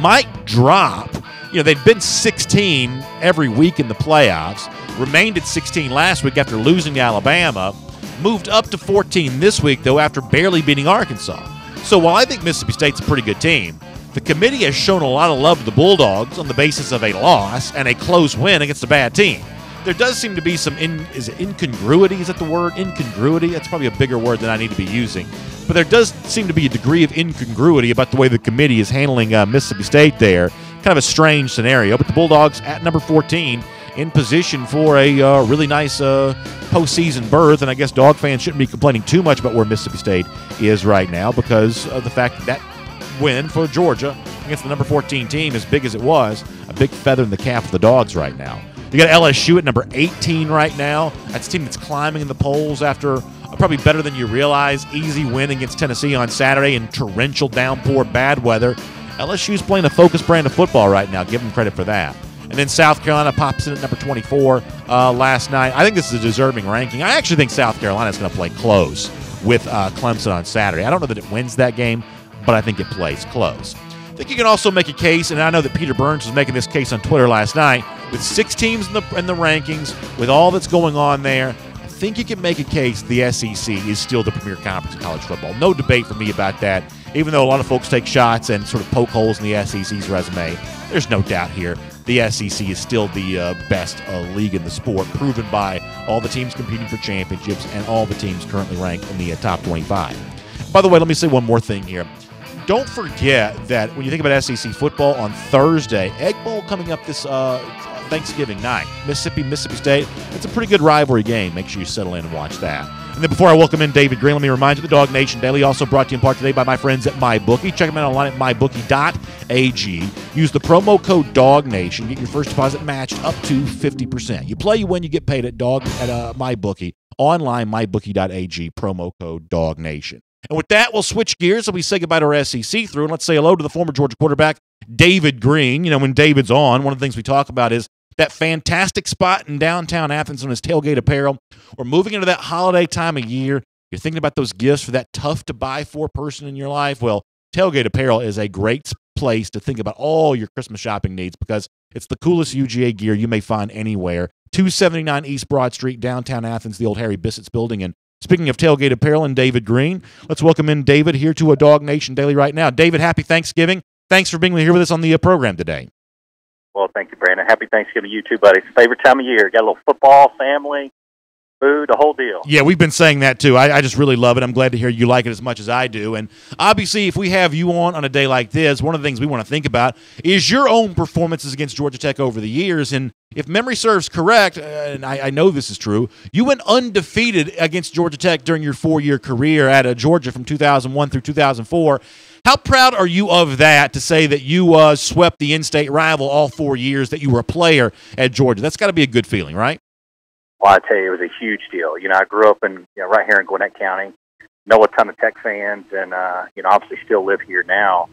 [SPEAKER 1] might drop. You know, they'd been 16 every week in the playoffs, remained at 16 last week after losing to Alabama, moved up to 14 this week, though, after barely beating Arkansas. So while I think Mississippi State's a pretty good team, the committee has shown a lot of love to the Bulldogs on the basis of a loss and a close win against a bad team. There does seem to be some incongruity. Is that the word? Incongruity? That's probably a bigger word than I need to be using. But there does seem to be a degree of incongruity about the way the committee is handling Mississippi State there. Kind of a strange scenario. But the Bulldogs at number 14 in position for a really nice postseason berth. And I guess Dog fans shouldn't be complaining too much about where Mississippi State is right now because of the fact that win for Georgia against the number 14 team, as big as it was, a big feather in the cap of the Dogs right now. You got LSU at number 18 right now. That's a team that's climbing in the polls after probably better than you realize. Easy win against Tennessee on Saturday in torrential downpour, bad weather. LSU's playing a focused brand of football right now. Give them credit for that. And then South Carolina pops in at number 24 last night. I think this is a deserving ranking. I actually think South Carolina is going to play close with Clemson on Saturday. I don't know that it wins that game, but I think it plays close. I think you can also make a case, and I know that Peter Burns was making this case on Twitter last night, with 6 teams in the rankings, with all that's going on there, I think you can make a case the SEC is still the premier conference in college football. No debate for me about that, even though a lot of folks take shots and sort of poke holes in the SEC's resume. There's no doubt here the SEC is still the best league in the sport, proven by all the teams competing for championships and all the teams currently ranked in the top 25. By the way, let me say one more thing here. Don't forget that when you think about SEC football on Thursday, Egg Bowl coming up this Thanksgiving night, Mississippi State. It's a pretty good rivalry game. Make sure you settle in and watch that. And then before I welcome in David Green, let me remind you the DawgNation Daily also brought to you in part today by my friends at MyBookie. Check them out online at mybookie.ag. Use the promo code DawgNation. Get your first deposit matched up to 50%. You play, you win, you get paid at MyBookie. Online, mybookie.ag, promo code DawgNation. And with that, we'll switch gears and we say goodbye to our SEC through, and let's say hello to the former Georgia quarterback, David Green. You know, when David's on, one of the things we talk about is that fantastic spot in downtown Athens on his Tailgate Apparel. We're moving into that holiday time of year. You're thinking about those gifts for that tough-to-buy-for person in your life. Well, Tailgate Apparel is a great place to think about all your Christmas shopping needs because it's the coolest UGA gear you may find anywhere. 279 East Broad Street, downtown Athens, the old Harry Bissett's building. And speaking of Tailgate Apparel and David Green, let's welcome in David here to a DawgNation Daily right now. David, happy Thanksgiving. Thanks for being here with us on the program today.
[SPEAKER 6] Well, thank you, Brandon. Happy Thanksgiving to you too, buddy. It's favorite time of year. Got a little football, family, food, the whole deal.
[SPEAKER 1] Yeah, we've been saying that too. I just really love it. I'm glad to hear you like it as much as I do. And obviously, if we have you on a day like this, one of the things we want to think about is your own performances against Georgia Tech over the years. And if memory serves correct, and I know this is true, you went undefeated against Georgia Tech during your 4-year career at Georgia from 2001 through 2004. How proud are you of that, to say that you swept the in-state rival all 4 years that you were a player at Georgia? That's got to be a good feeling, right?
[SPEAKER 6] Well, I tell you, it was a huge deal. You know, I grew up in right here in Gwinnett County, know a ton of Tech fans, and obviously still live here now.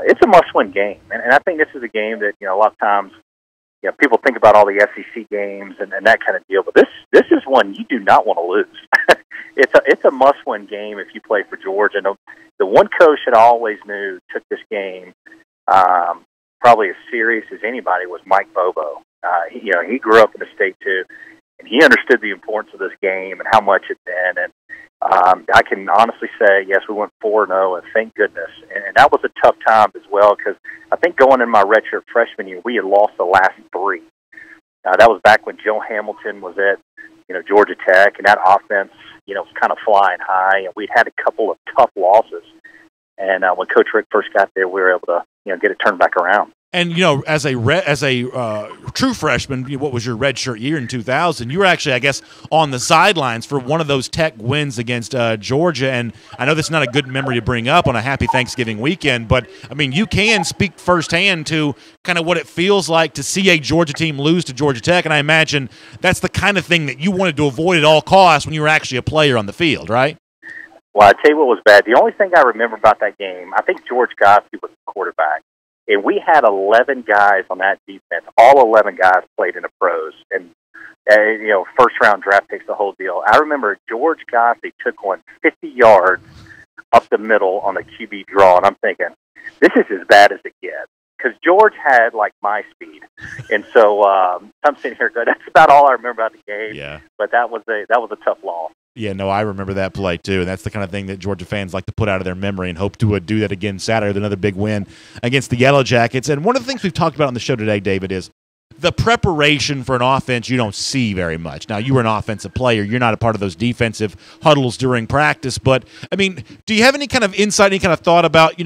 [SPEAKER 6] It's a must-win game, and I think this is a game that a lot of times people think about all the SEC games and that kind of deal, but this is one you do not want to lose. It's a must-win game if you play for Georgia. And the one coach that I always knew took this game probably as serious as anybody was Mike Bobo. He grew up in the state too, and he understood the importance of this game and how much it meant. I can honestly say, yes, we went 4-0, and thank goodness. And that was a tough time as well, because I think going in my redshirt freshman year, we had lost the last 3. That was back when Joe Hamilton was at, Georgia Tech, and that offense, was kind of flying high, and we'd had a couple of tough losses. And when Coach Rick first got there, we were able to, get it turned back around.
[SPEAKER 1] And as a true freshman, what was your redshirt year in 2000? You were actually, I guess, on the sidelines for one of those Tech wins against Georgia. And I know this is not a good memory to bring up on a happy Thanksgiving weekend, but I mean, you can speak firsthand to kind of what it feels like to see a Georgia team lose to Georgia Tech. And I imagine that's the kind of thing that you wanted to avoid at all costs when you were actually a player on the field, right?
[SPEAKER 6] Well, I tell you what was bad. The only thing I remember about that game, I think George Godsey was the quarterback. And we had 11 guys on that defense. All 11 guys played in the pros. And, first-round draft picks, the whole deal. I remember George Godsey took one 50 yards up the middle on the QB draw, and I'm thinking, this is as bad as it gets. Because George had, my speed. And so I'm sitting here going, that's about all I remember about the game.
[SPEAKER 1] Yeah.
[SPEAKER 6] But that was a tough loss.
[SPEAKER 1] Yeah, no, I remember that play too, and that's the kind of thing that Georgia fans like to put out of their memory and hope to do that again Saturday with another big win against the Yellow Jackets. And one of the things we've talked about on the show today, David, is the preparation for an offense you don't see very much. Now, you were an offensive player. You're not a part of those defensive huddles during practice, but, I mean, do you have any kind of insight, any kind of thought about,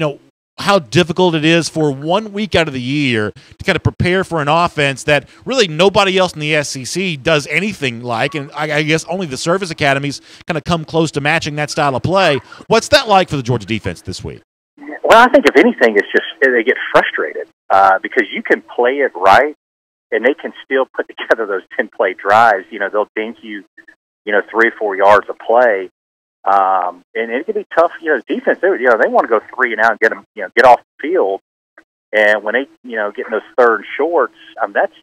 [SPEAKER 1] how difficult it is for 1 week out of the year to kind of prepare for an offense that really nobody else in the SEC does anything like, and I guess only the service academies kind of come close to matching that style of play. What's that like for the Georgia defense this week?
[SPEAKER 6] Well, I think if anything, it's just they get frustrated because you can play it right, and they can still put together those 10-play drives. They'll dink you, 3 or 4 yards of play. And it can be tough, defense, they want to go 3 and out and get them, get off the field. And when they, getting those third shorts,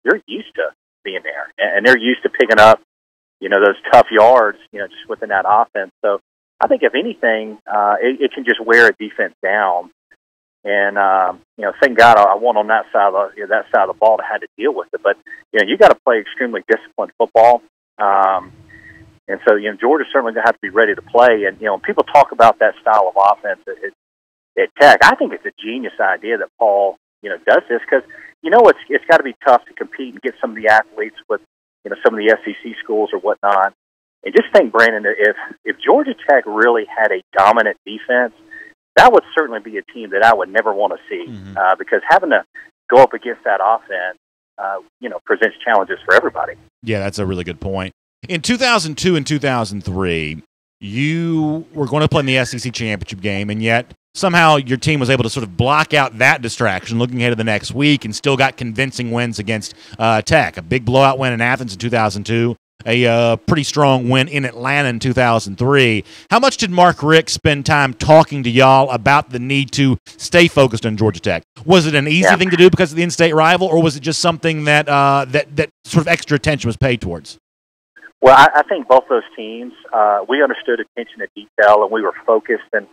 [SPEAKER 6] they're used to being there, and they're used to picking up, those tough yards, just within that offense. So I think if anything, it can just wear a defense down. And, thank God I won on that side of the ball to have to deal with it. But, you got to play extremely disciplined football. And so, Georgia's certainly going to have to be ready to play. And, when people talk about that style of offense at Tech, I think it's a genius idea that Paul, does this because, it's got to be tough to compete and get some of the athletes with, some of the SEC schools or whatnot. And just think, Brandon, if Georgia Tech really had a dominant defense, that would certainly be a team that I would never want to see because having to go up against that offense, presents challenges for everybody.
[SPEAKER 1] Yeah, that's a really good point. In 2002 and 2003, you were going to play in the SEC championship game, and yet somehow your team was able to sort of block out that distraction looking ahead to the next week and still got convincing wins against Tech. A big blowout win in Athens in 2002, a pretty strong win in Atlanta in 2003. How much did Mark Richt spend time talking to y'all about the need to stay focused on Georgia Tech? Was it an easy thing to do because of the in-state rival, or was it just something that that sort of extra attention was paid towards?
[SPEAKER 6] Well, I think both those teams, we understood attention to detail, and we were focused and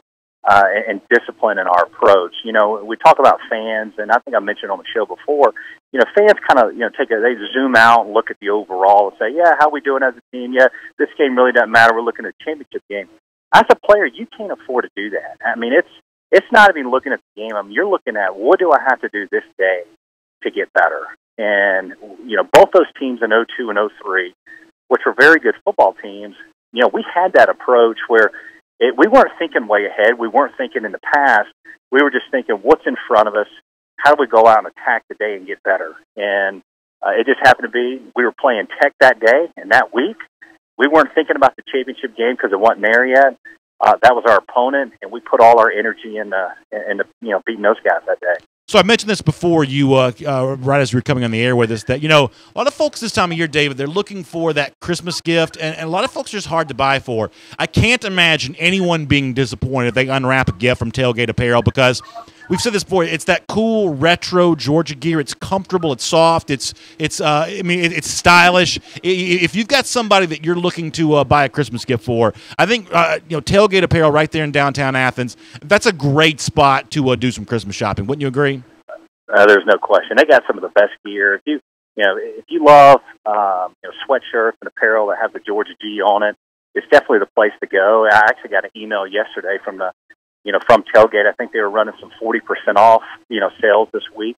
[SPEAKER 6] disciplined in our approach. We talk about fans, and I think I mentioned on the show before, fans kind of, they zoom out and look at the overall and say, yeah, how are we doing as a team? Yeah, this game really doesn't matter. We're looking at a championship game. As a player, you can't afford to do that. I mean, it's not even looking at the game. I mean, you're looking at what do I have to do this day to get better? And, both those teams in 2002 and 2003, which were very good football teams, we had that approach where we weren't thinking way ahead. We weren't thinking in the past. We were just thinking, what's in front of us? How do we go out and attack the day and get better? And it just happened to be we were playing Tech that day and that week. We weren't thinking about the championship game because it wasn't there yet. That was our opponent, and we put all our energy into beating those guys that day.
[SPEAKER 1] So I mentioned this before you, right as we were coming on the air with us, that, a lot of folks this time of year, David, they're looking for that Christmas gift, and a lot of folks are just hard to buy for. I can't imagine anyone being disappointed if they unwrap a gift from Tailgate Apparel because we've said this before, it's that cool retro Georgia gear. It's comfortable, it's soft, it's stylish. If you've got somebody that you're looking to buy a Christmas gift for, I think Tailgate Apparel right there in downtown Athens, that's a great spot to do some Christmas shopping. Wouldn't you agree?
[SPEAKER 6] There's no question. They got some of the best gear. If you love sweatshirts and apparel that have the Georgia G on it, it's definitely the place to go. I actually got an email yesterday from from Tailgate. I think they were running some 40% off, sales this week,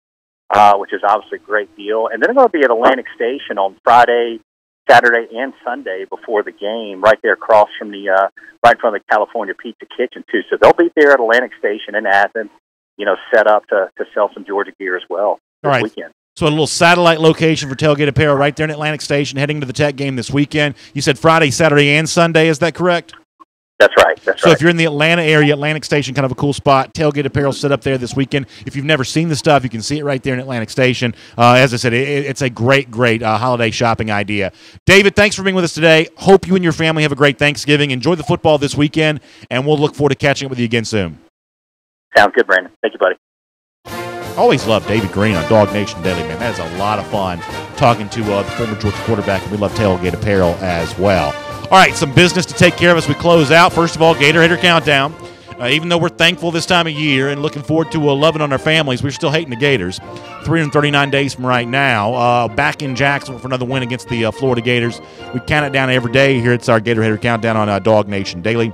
[SPEAKER 6] which is obviously a great deal. And then they're going to be at Atlantic Station on Friday, Saturday, and Sunday before the game, right there across from right in front of the California Pizza Kitchen too. So they'll be there at Atlantic Station in Athens, set up to sell some Georgia gear as well this weekend.
[SPEAKER 1] So a little satellite location for Tailgate Apparel right there in Atlantic Station, heading to the Tech game this weekend. You said Friday, Saturday, and Sunday. Is that correct?
[SPEAKER 6] That's right.
[SPEAKER 1] So if you're in the Atlanta area, Atlantic Station, kind of a cool spot. Tailgate Apparel set up there this weekend. If you've never seen the stuff, you can see it right there in Atlantic Station. As I said, it's a great holiday shopping idea. David, thanks for being with us today. Hope you and your family have a great Thanksgiving. Enjoy the football this weekend, and we'll look forward to catching up with you again soon.
[SPEAKER 6] Sounds good, Brandon. Thank you, buddy.
[SPEAKER 1] Always love David Green on DawgNation Daily, man. That is a lot of fun talking to the former Georgia quarterback, and we love Tailgate Apparel as well. All right, some business to take care of as we close out. First of all, Gator Hater Countdown. Even though we're thankful this time of year and looking forward to loving on our families, we're still hating the Gators. 339 days from right now, back in Jacksonville for another win against the Florida Gators. We count it down every day. Here it's our Gator Hater Countdown on DawgNation Daily.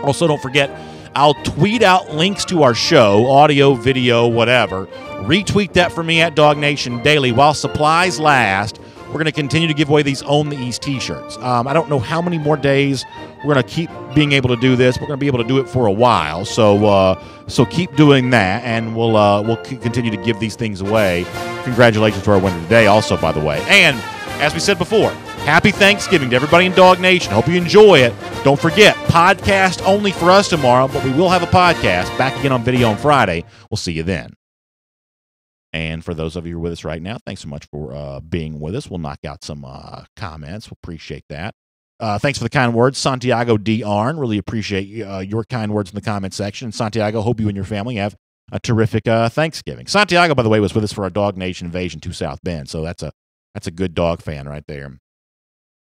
[SPEAKER 1] Also, don't forget, I'll tweet out links to our show, audio, video, whatever. Retweet that for me at DawgNation Daily. While supplies last, we're going to continue to give away these Own the East t-shirts. I don't know how many more days we're going to keep being able to do this. We're going to be able to do it for a while. So keep doing that, and we'll continue to give these things away. Congratulations to our winner today also, by the way. And as we said before, happy Thanksgiving to everybody in DawgNation. Hope you enjoy it. Don't forget, podcast only for us tomorrow, but we will have a podcast back again on video on Friday. We'll see you then. And for those of you who are with us right now, thanks so much for being with us. We'll knock out some comments. We'll appreciate that. Thanks for the kind words, Santiago D. Arn. Really appreciate your kind words in the comment section. And Santiago, hope you and your family have a terrific Thanksgiving. Santiago, by the way, was with us for our DawgNation Invasion to South Bend, so that's a good dog fan right there.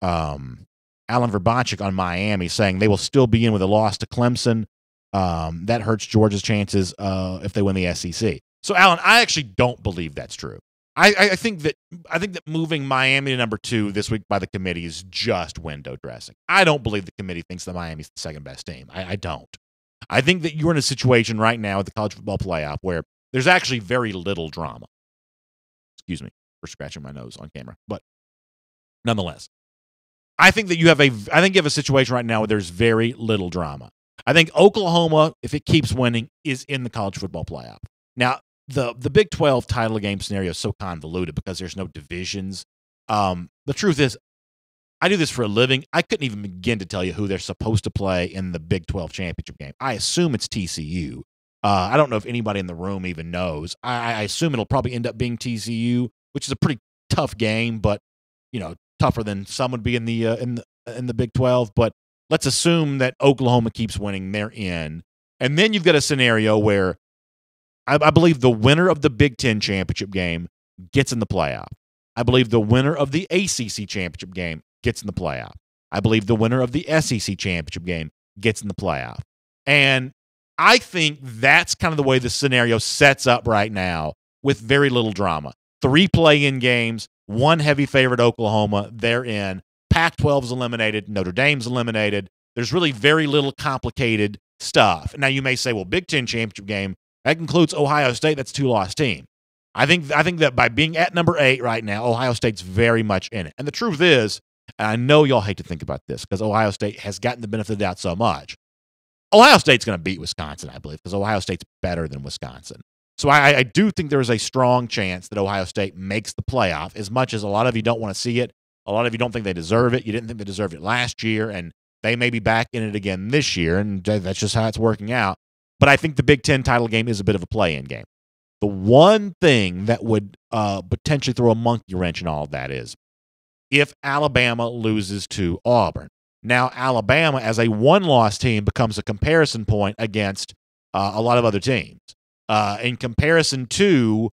[SPEAKER 1] Alan Verbanchik on Miami saying they will still be in with a loss to Clemson. That hurts Georgia's chances if they win the SEC. So, Alan, I actually don't believe that's true. I think that moving Miami to number 2 this week by the committee is just window dressing. I don't believe the committee thinks that Miami's the second best team. I don't. I think that you're in a situation right now with the college football playoff where there's actually very little drama. Excuse me for scratching my nose on camera, but nonetheless, I think you have a situation right now where there's very little drama. I think Oklahoma, if it keeps winning, is in the college football playoff. Now, the Big 12 title game scenario is so convoluted because there's no divisions. The truth is, I do this for a living. I couldn't even begin to tell you who they're supposed to play in the Big 12 championship game. I assume it's TCU. I don't know if anybody in the room even knows. I assume it'll probably end up being TCU, which is a pretty tough game, but tougher than some would be in the Big 12. But let's assume that Oklahoma keeps winning; they're in, and then you've got a scenario where I believe the winner of the Big 10 championship game gets in the playoff. I believe the winner of the ACC championship game gets in the playoff. I believe the winner of the SEC championship game gets in the playoff. And I think that's kind of the way the scenario sets up right now with very little drama. 3 play-in games, 1 heavy favorite Oklahoma, they're in. Pac-12's eliminated, Notre Dame's eliminated. There's really very little complicated stuff. Now you may say, well, Big 10 championship game, that includes Ohio State. That's a 2-loss team. I think that by being at number 8 right now, Ohio State's very much in it. And the truth is, and I know y'all hate to think about this because Ohio State has gotten the benefit of the doubt so much. Ohio State's going to beat Wisconsin, I believe, because Ohio State's better than Wisconsin. So I do think there is a strong chance that Ohio State makes the playoff, as much as a lot of you don't want to see it. A lot of you don't think they deserve it. You didn't think they deserved it last year, and they may be back in it again this year, and that's just how it's working out. But I think the Big 10 title game is a bit of a play-in game. The one thing that would potentially throw a monkey wrench in all of that is if Alabama loses to Auburn. Now, Alabama, as a 1-loss team, becomes a comparison point against a lot of other teams. In comparison to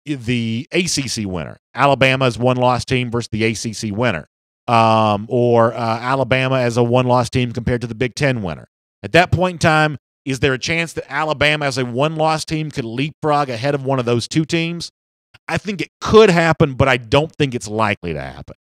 [SPEAKER 1] the ACC winner, Alabama's 1-loss team versus the ACC winner, or Alabama as a 1-loss team compared to the Big 10 winner. At that point in time, is there a chance that Alabama as a 1-loss team could leapfrog ahead of one of those 2 teams? I think it could happen, but I don't think it's likely to happen.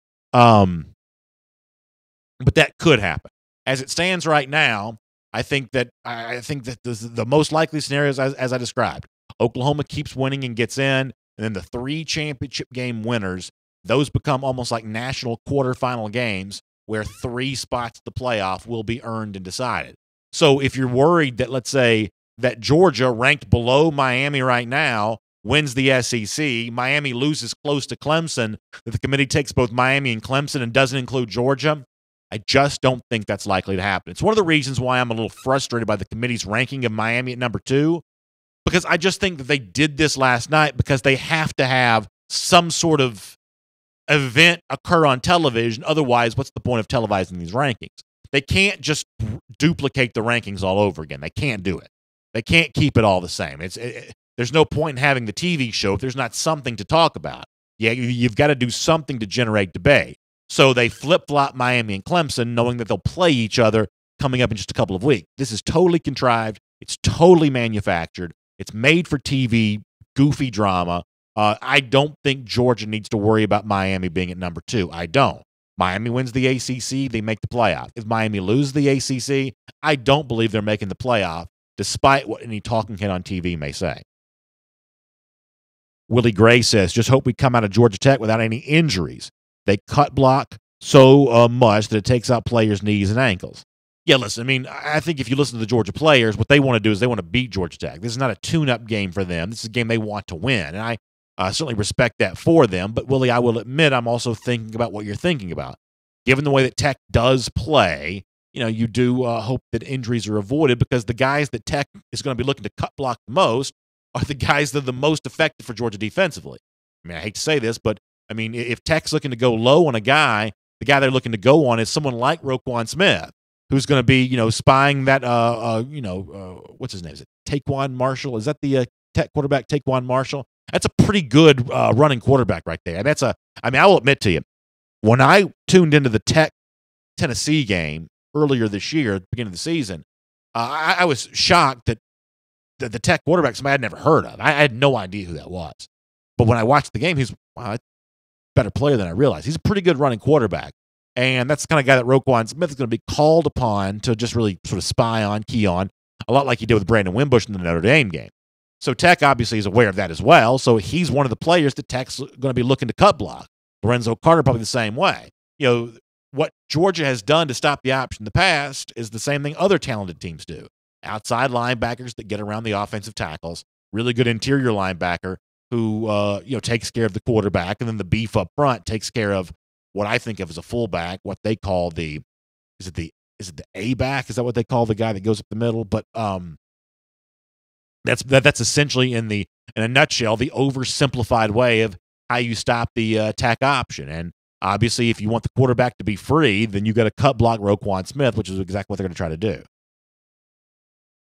[SPEAKER 1] but that could happen. As it stands right now, I think that the most likely scenarios, as I described, Oklahoma keeps winning and gets in, and then the 3 championship game winners, those become almost like national quarterfinal games where 3 spots at the playoff will be earned and decided. So if you're worried that, let's say, that Georgia, ranked below Miami right now, wins the SEC, Miami loses close to Clemson, that the committee takes both Miami and Clemson and doesn't include Georgia, I just don't think that's likely to happen. It's one of the reasons why I'm a little frustrated by the committee's ranking of Miami at number 2, because I just think that they did this last night because they have to have some sort of event occur on television. Otherwise, what's the point of televising these rankings? They can't just duplicate the rankings all over again. They can't do it. They can't keep it all the same. There's no point in having the TV show if there's not something to talk about. Yeah, you've got to do something to generate debate. So they flip-flop Miami and Clemson, knowing that they'll play each other coming up in just a couple of weeks. This is totally contrived. It's totally manufactured. It's made for TV, goofy drama. I don't think Georgia needs to worry about Miami being at number 2. I don't. Miami wins the ACC, they make the playoff. If Miami loses the ACC, I don't believe they're making the playoff, despite what any talking head on TV may say. Willie Gray says, just hope we come out of Georgia Tech without any injuries. They cut block so much that it takes out players' knees and ankles. Yeah, listen, I mean, I think if you listen to the Georgia players, what they want to do is they want to beat Georgia Tech. This is not a tune-up game for them. This is a game they want to win, and I certainly respect that for them. But, Willie, I will admit I'm also thinking about what you're thinking about. Given the way that Tech does play, you do hope that injuries are avoided, because the guys that Tech is going to be looking to cut block the most are the guys that are the most effective for Georgia defensively. I mean, I hate to say this, but, I mean, if Tech's looking to go low on a guy, the guy they're looking to go on is someone like Roquan Smith, who's going to be, spying that, what's his name? Is it Taquan Marshall? Is that the Tech quarterback, Taquan Marshall? That's a pretty good running quarterback right there. I will admit to you, when I tuned into the Tech-Tennessee game earlier this year, at the beginning of the season, I was shocked that the Tech quarterback, somebody I'd never heard of. I had no idea who that was. But when I watched the game, he's a better player than I realized. He's a pretty good running quarterback. And that's the kind of guy that Roquan Smith is going to be called upon to just really sort of spy on, key on, a lot like he did with Brandon Wimbush in the Notre Dame game. So Tech obviously is aware of that as well. So he's one of the players that Tech's going to be looking to cut block. Lorenzo Carter probably the same way. What Georgia has done to stop the option in the past is the same thing other talented teams do. Outside linebackers that get around the offensive tackles, really good interior linebacker who takes care of the quarterback, and then the beef up front takes care of what I think of as a fullback, what they call is it the A back? Is that what they call the guy that goes up the middle? But that's essentially in a nutshell the oversimplified way of how you stop the attack option. And obviously, if you want the quarterback to be free, then you got to cut block Roquan Smith, which is exactly what they're going to try to do.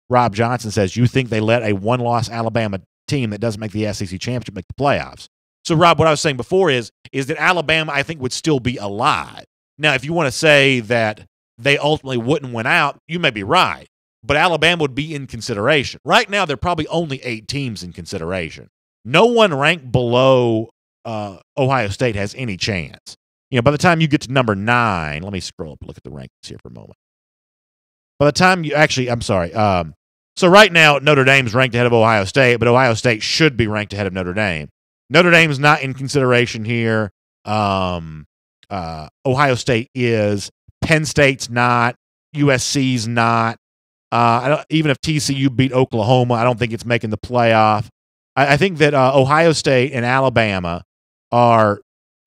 [SPEAKER 1] Rob Johnson says, you think they let a one-loss Alabama team that doesn't make the SEC championship make the playoffs? So, Rob, what I was saying before is that Alabama, I think, would still be alive. Now, if you want to say that they ultimately wouldn't win out, you may be right. But Alabama would be in consideration. Right now, there are probably only 8 teams in consideration. No one ranked below Ohio State has any chance. By the time you get to number 9, let me scroll up and look at the rankings here for a moment. By the time you actually, I'm sorry. So right now, Notre Dame's ranked ahead of Ohio State, but Ohio State should be ranked ahead of Notre Dame. Notre Dame's not in consideration here. Ohio State is. Penn State's not. USC's not. Even if TCU beat Oklahoma, I don't think it's making the playoff. I think that Ohio State and Alabama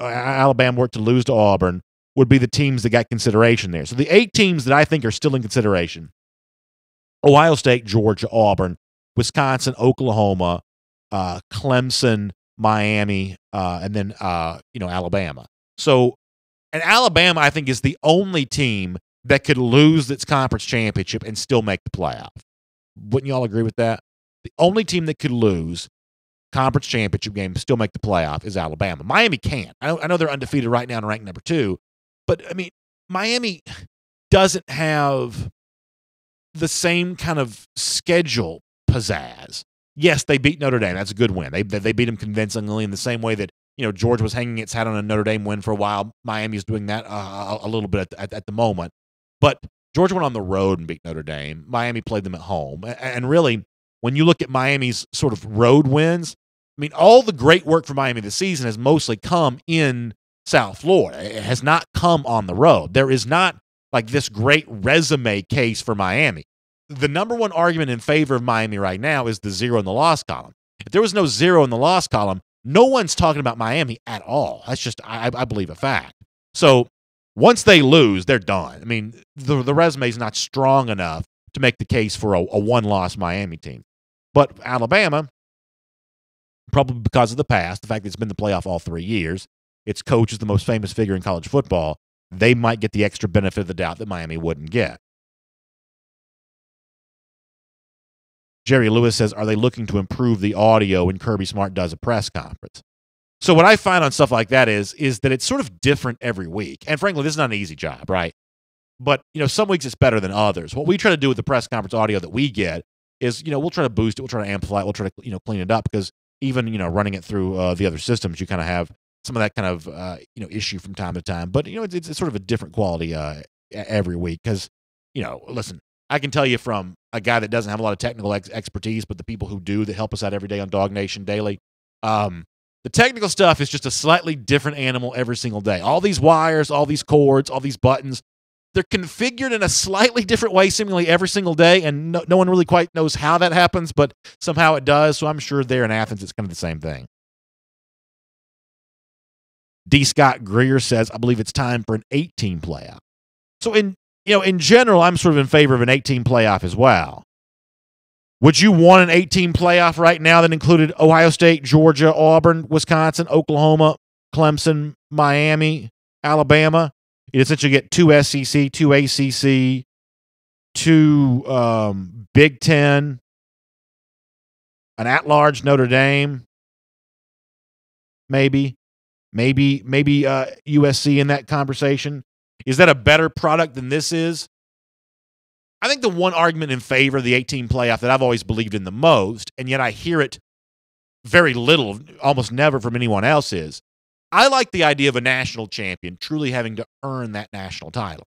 [SPEAKER 1] Alabama were to lose to Auburn, would be the teams that got consideration there. So the 8 teams that I think are still in consideration: Ohio State, Georgia, Auburn, Wisconsin, Oklahoma, Clemson, Miami, and then Alabama. So, and Alabama, I think, is the only team that could lose its conference championship and still make the playoff. Wouldn't you all agree with that? The only team that could lose conference championship game and still make the playoff is Alabama. Miami can't. I know they're undefeated right now and ranked number 2, but I mean, Miami doesn't have the same kind of schedule pizzazz. Yes, they beat Notre Dame. That's a good win. They beat them convincingly in the same way that Georgia was hanging its hat on a Notre Dame win for a while. Miami's doing that a little bit at the moment. But Georgia went on the road and beat Notre Dame. Miami played them at home. And really, when you look at Miami's sort of road wins, I mean, all the great work for Miami this season has mostly come in South Florida. It has not come on the road. There is not like this great resume case for Miami. The number one argument in favor of Miami right now is the 0 in the loss column. If there was no 0 in the loss column, no one's talking about Miami at all. That's just, I believe, a fact. So once they lose, they're done. I mean, the resume is not strong enough to make the case for a one-loss Miami team. But Alabama, probably because of the past, the fact that it's been the playoff all 3 years, its coach is the most famous figure in college football, they might get the extra benefit of the doubt that Miami wouldn't get. Jerry Lewis says, are they looking to improve the audio when Kirby Smart does a press conference? So what I find on stuff like that is that it's sort of different every week. And frankly, this is not an easy job, right? But, some weeks it's better than others. What we try to do with the press conference audio that we get is, we'll try to boost it, we'll try to amplify it, we'll try to, clean it up because even, running it through the other systems, you kind of have some of that kind of, issue from time to time. But, it's sort of a different quality every week because, listen, I can tell you from a guy that doesn't have a lot of technical expertise, but the people who do that help us out every day on DawgNation Daily, the technical stuff is just a slightly different animal every single day. All these wires, all these cords, all these buttons, they're configured in a slightly different way seemingly every single day, and no one really quite knows how that happens, but somehow it does, so I'm sure there in Athens it's kind of the same thing. D. Scott Greer says, I believe it's time for an 8-team playoff. So in general, I'm sort of in favor of an 8-team playoff as well. Would you want an 8-team playoff right now that included Ohio State, Georgia, Auburn, Wisconsin, Oklahoma, Clemson, Miami, Alabama? You'd essentially get 2 SEC, 2 ACC, 2 Big Ten, an at-large Notre Dame, maybe USC in that conversation. Is that a better product than this is? I think the one argument in favor of the 8-team playoff that I've always believed in the most, and yet I hear it very little, almost never from anyone else, is I like the idea of a national champion truly having to earn that national title.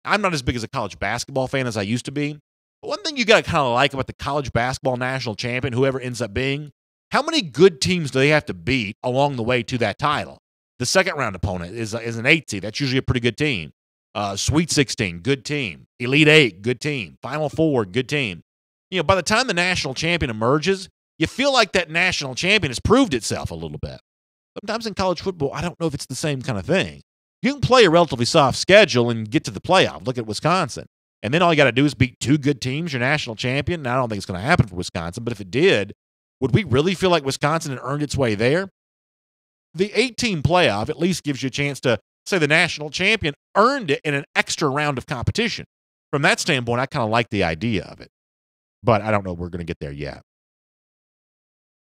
[SPEAKER 1] I'm not as big as a college basketball fan as I used to be, but one thing you got to kind of like about the college basketball national champion, whoever ends up being, how many good teams do they have to beat along the way to that title? The second round opponent is an 8 seed. That's usually a pretty good team. Sweet 16, good team. Elite 8, good team. Final 4, good team. By the time the national champion emerges, you feel like that national champion has proved itself a little bit. Sometimes in college football, I don't know if it's the same kind of thing. You can play a relatively soft schedule and get to the playoff. Look at Wisconsin. And then all you got to do is beat 2 good teams, your national champion. Now, I don't think it's going to happen for Wisconsin, but if it did, would we really feel like Wisconsin had earned its way there? The 8-team playoff at least gives you a chance to say the national champion earned it in an extra round of competition. From that standpoint, I kind of like the idea of it. But I don't know if we're going to get there yet.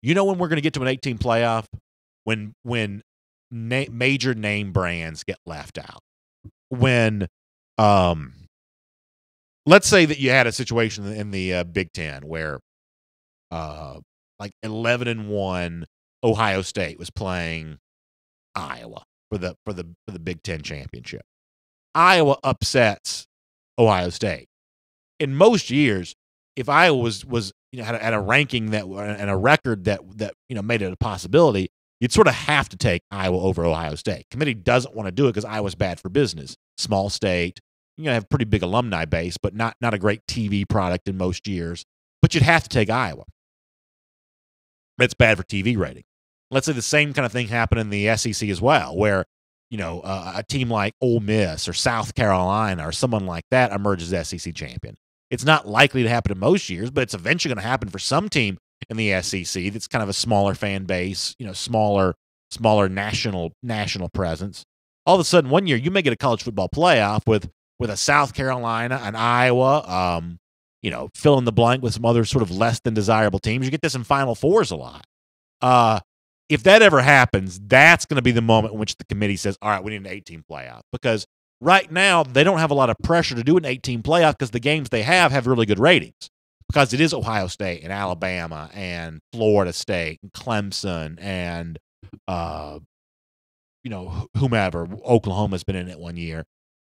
[SPEAKER 1] You know when we're going to get to an 8-team playoff? When major name brands get left out. When, let's say that you had a situation in the Big Ten where like 11-1 Ohio State was playing Iowa for the Big Ten championship. Iowa upsets Ohio State. In most years, if Iowa was had a ranking that and a record that made it a possibility, you'd sort of have to take Iowa over Ohio State. Committee doesn't want to do it because Iowa's bad for business. Small state, have a pretty big alumni base, but not a great TV product in most years. But you'd have to take Iowa. It's bad for TV rating. Let's say the same kind of thing happened in the SEC as well, where a team like Ole Miss or South Carolina or someone like that emerges as SEC champion. It's not likely to happen in most years, but it's eventually going to happen for some team in the SEC that's kind of a smaller fan base, smaller national presence. All of a sudden, one year you may get a college football playoff with a South Carolina, an Iowa, fill in the blank with some other sort of less than desirable teams. You get this in Final Fours a lot. If that ever happens, that's going to be the moment in which the committee says, all right, we need an 8-team playoff. Because right now, they don't have a lot of pressure to do an 8-team playoff because the games they have really good ratings. Because it is Ohio State and Alabama and Florida State and Clemson and whomever, Oklahoma's been in it one year.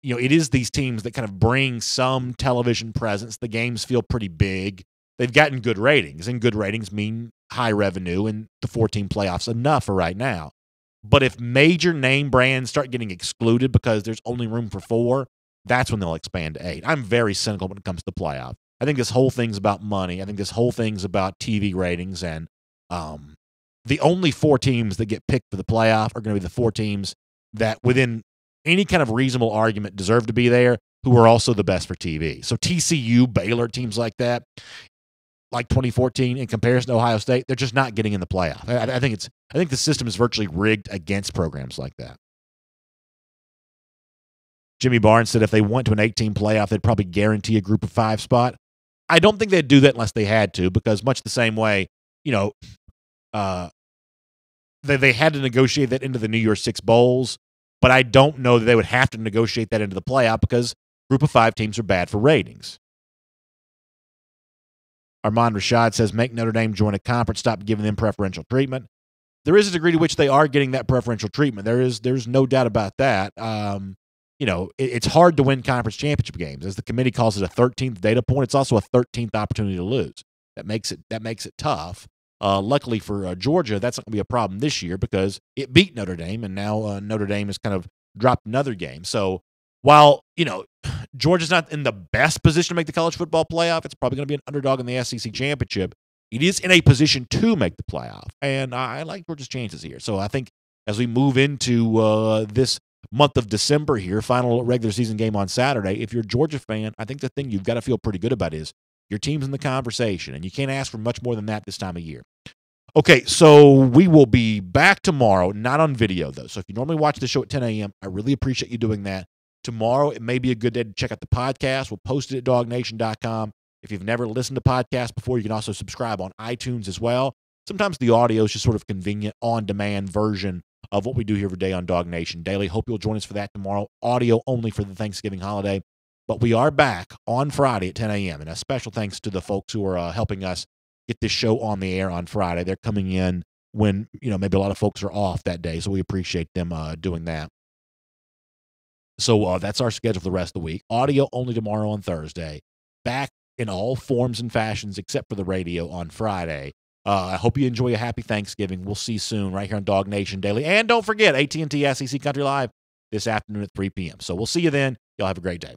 [SPEAKER 1] It is these teams that kind of bring some television presence. The games feel pretty big. They've gotten good ratings, and good ratings mean high revenue, and the 4-team playoffs enough for right now. But if major name brands start getting excluded because there's only room for 4, that's when they'll expand to 8. I'm very cynical when it comes to playoff. I think this whole thing's about money. I think this whole thing's about TV ratings, and the only 4 teams that get picked for the playoff are going to be the 4 teams that, within any kind of reasonable argument, deserve to be there, who are also the best for TV. So TCU, Baylor, teams like that, like 2014, in comparison to Ohio State, they're just not getting in the playoff. I think the system is virtually rigged against programs like that. Jimmy Barnes said if they went to an 8-team playoff, they'd probably guarantee a group of 5 spot. I don't think they'd do that unless they had to, because much the same way, they had to negotiate that into the New Year's 6 bowls, but I don't know that they would have to negotiate that into the playoff because group of 5 teams are bad for ratings. Armand Rashad says, make Notre Dame join a conference, stop giving them preferential treatment. There is a degree to which they are getting that preferential treatment. There's no doubt about that. It's hard to win conference championship games. As the committee calls it, a 13th data point. It's also a 13th opportunity to lose. That makes it tough. Luckily for Georgia, that's not going to be a problem this year because it beat Notre Dame, and now Notre Dame has kind of dropped another game. So while, Georgia's not in the best position to make the college football playoff, it's probably going to be an underdog in the SEC championship. It is in a position to make the playoff, and I like Georgia's chances here. So I think as we move into this month of December here, final regular season game on Saturday, if you're a Georgia fan, I think the thing you've got to feel pretty good about is your team's in the conversation, and you can't ask for much more than that this time of year. Okay, so we will be back tomorrow, not on video, though. So if you normally watch the show at 10 a.m., I really appreciate you doing that. Tomorrow, it may be a good day to check out the podcast. We'll post it at DawgNation.com. If you've never listened to podcasts before, you can also subscribe on iTunes as well. Sometimes the audio is just sort of convenient, on-demand version of what we do here every day on DawgNation Daily. Hope you'll join us for that tomorrow. Audio only for the Thanksgiving holiday. But we are back on Friday at 10 a.m. And a special thanks to the folks who are helping us get this show on the air on Friday. They're coming in when, maybe a lot of folks are off that day. So we appreciate them doing that. So that's our schedule for the rest of the week. Audio only tomorrow on Thursday. Back in all forms and fashions except for the radio on Friday. I hope you enjoy a happy Thanksgiving. We'll see you soon right here on DawgNation Daily. And don't forget, AT&T SEC Country Live this afternoon at 3 p.m. So we'll see you then. Y'all have a great day.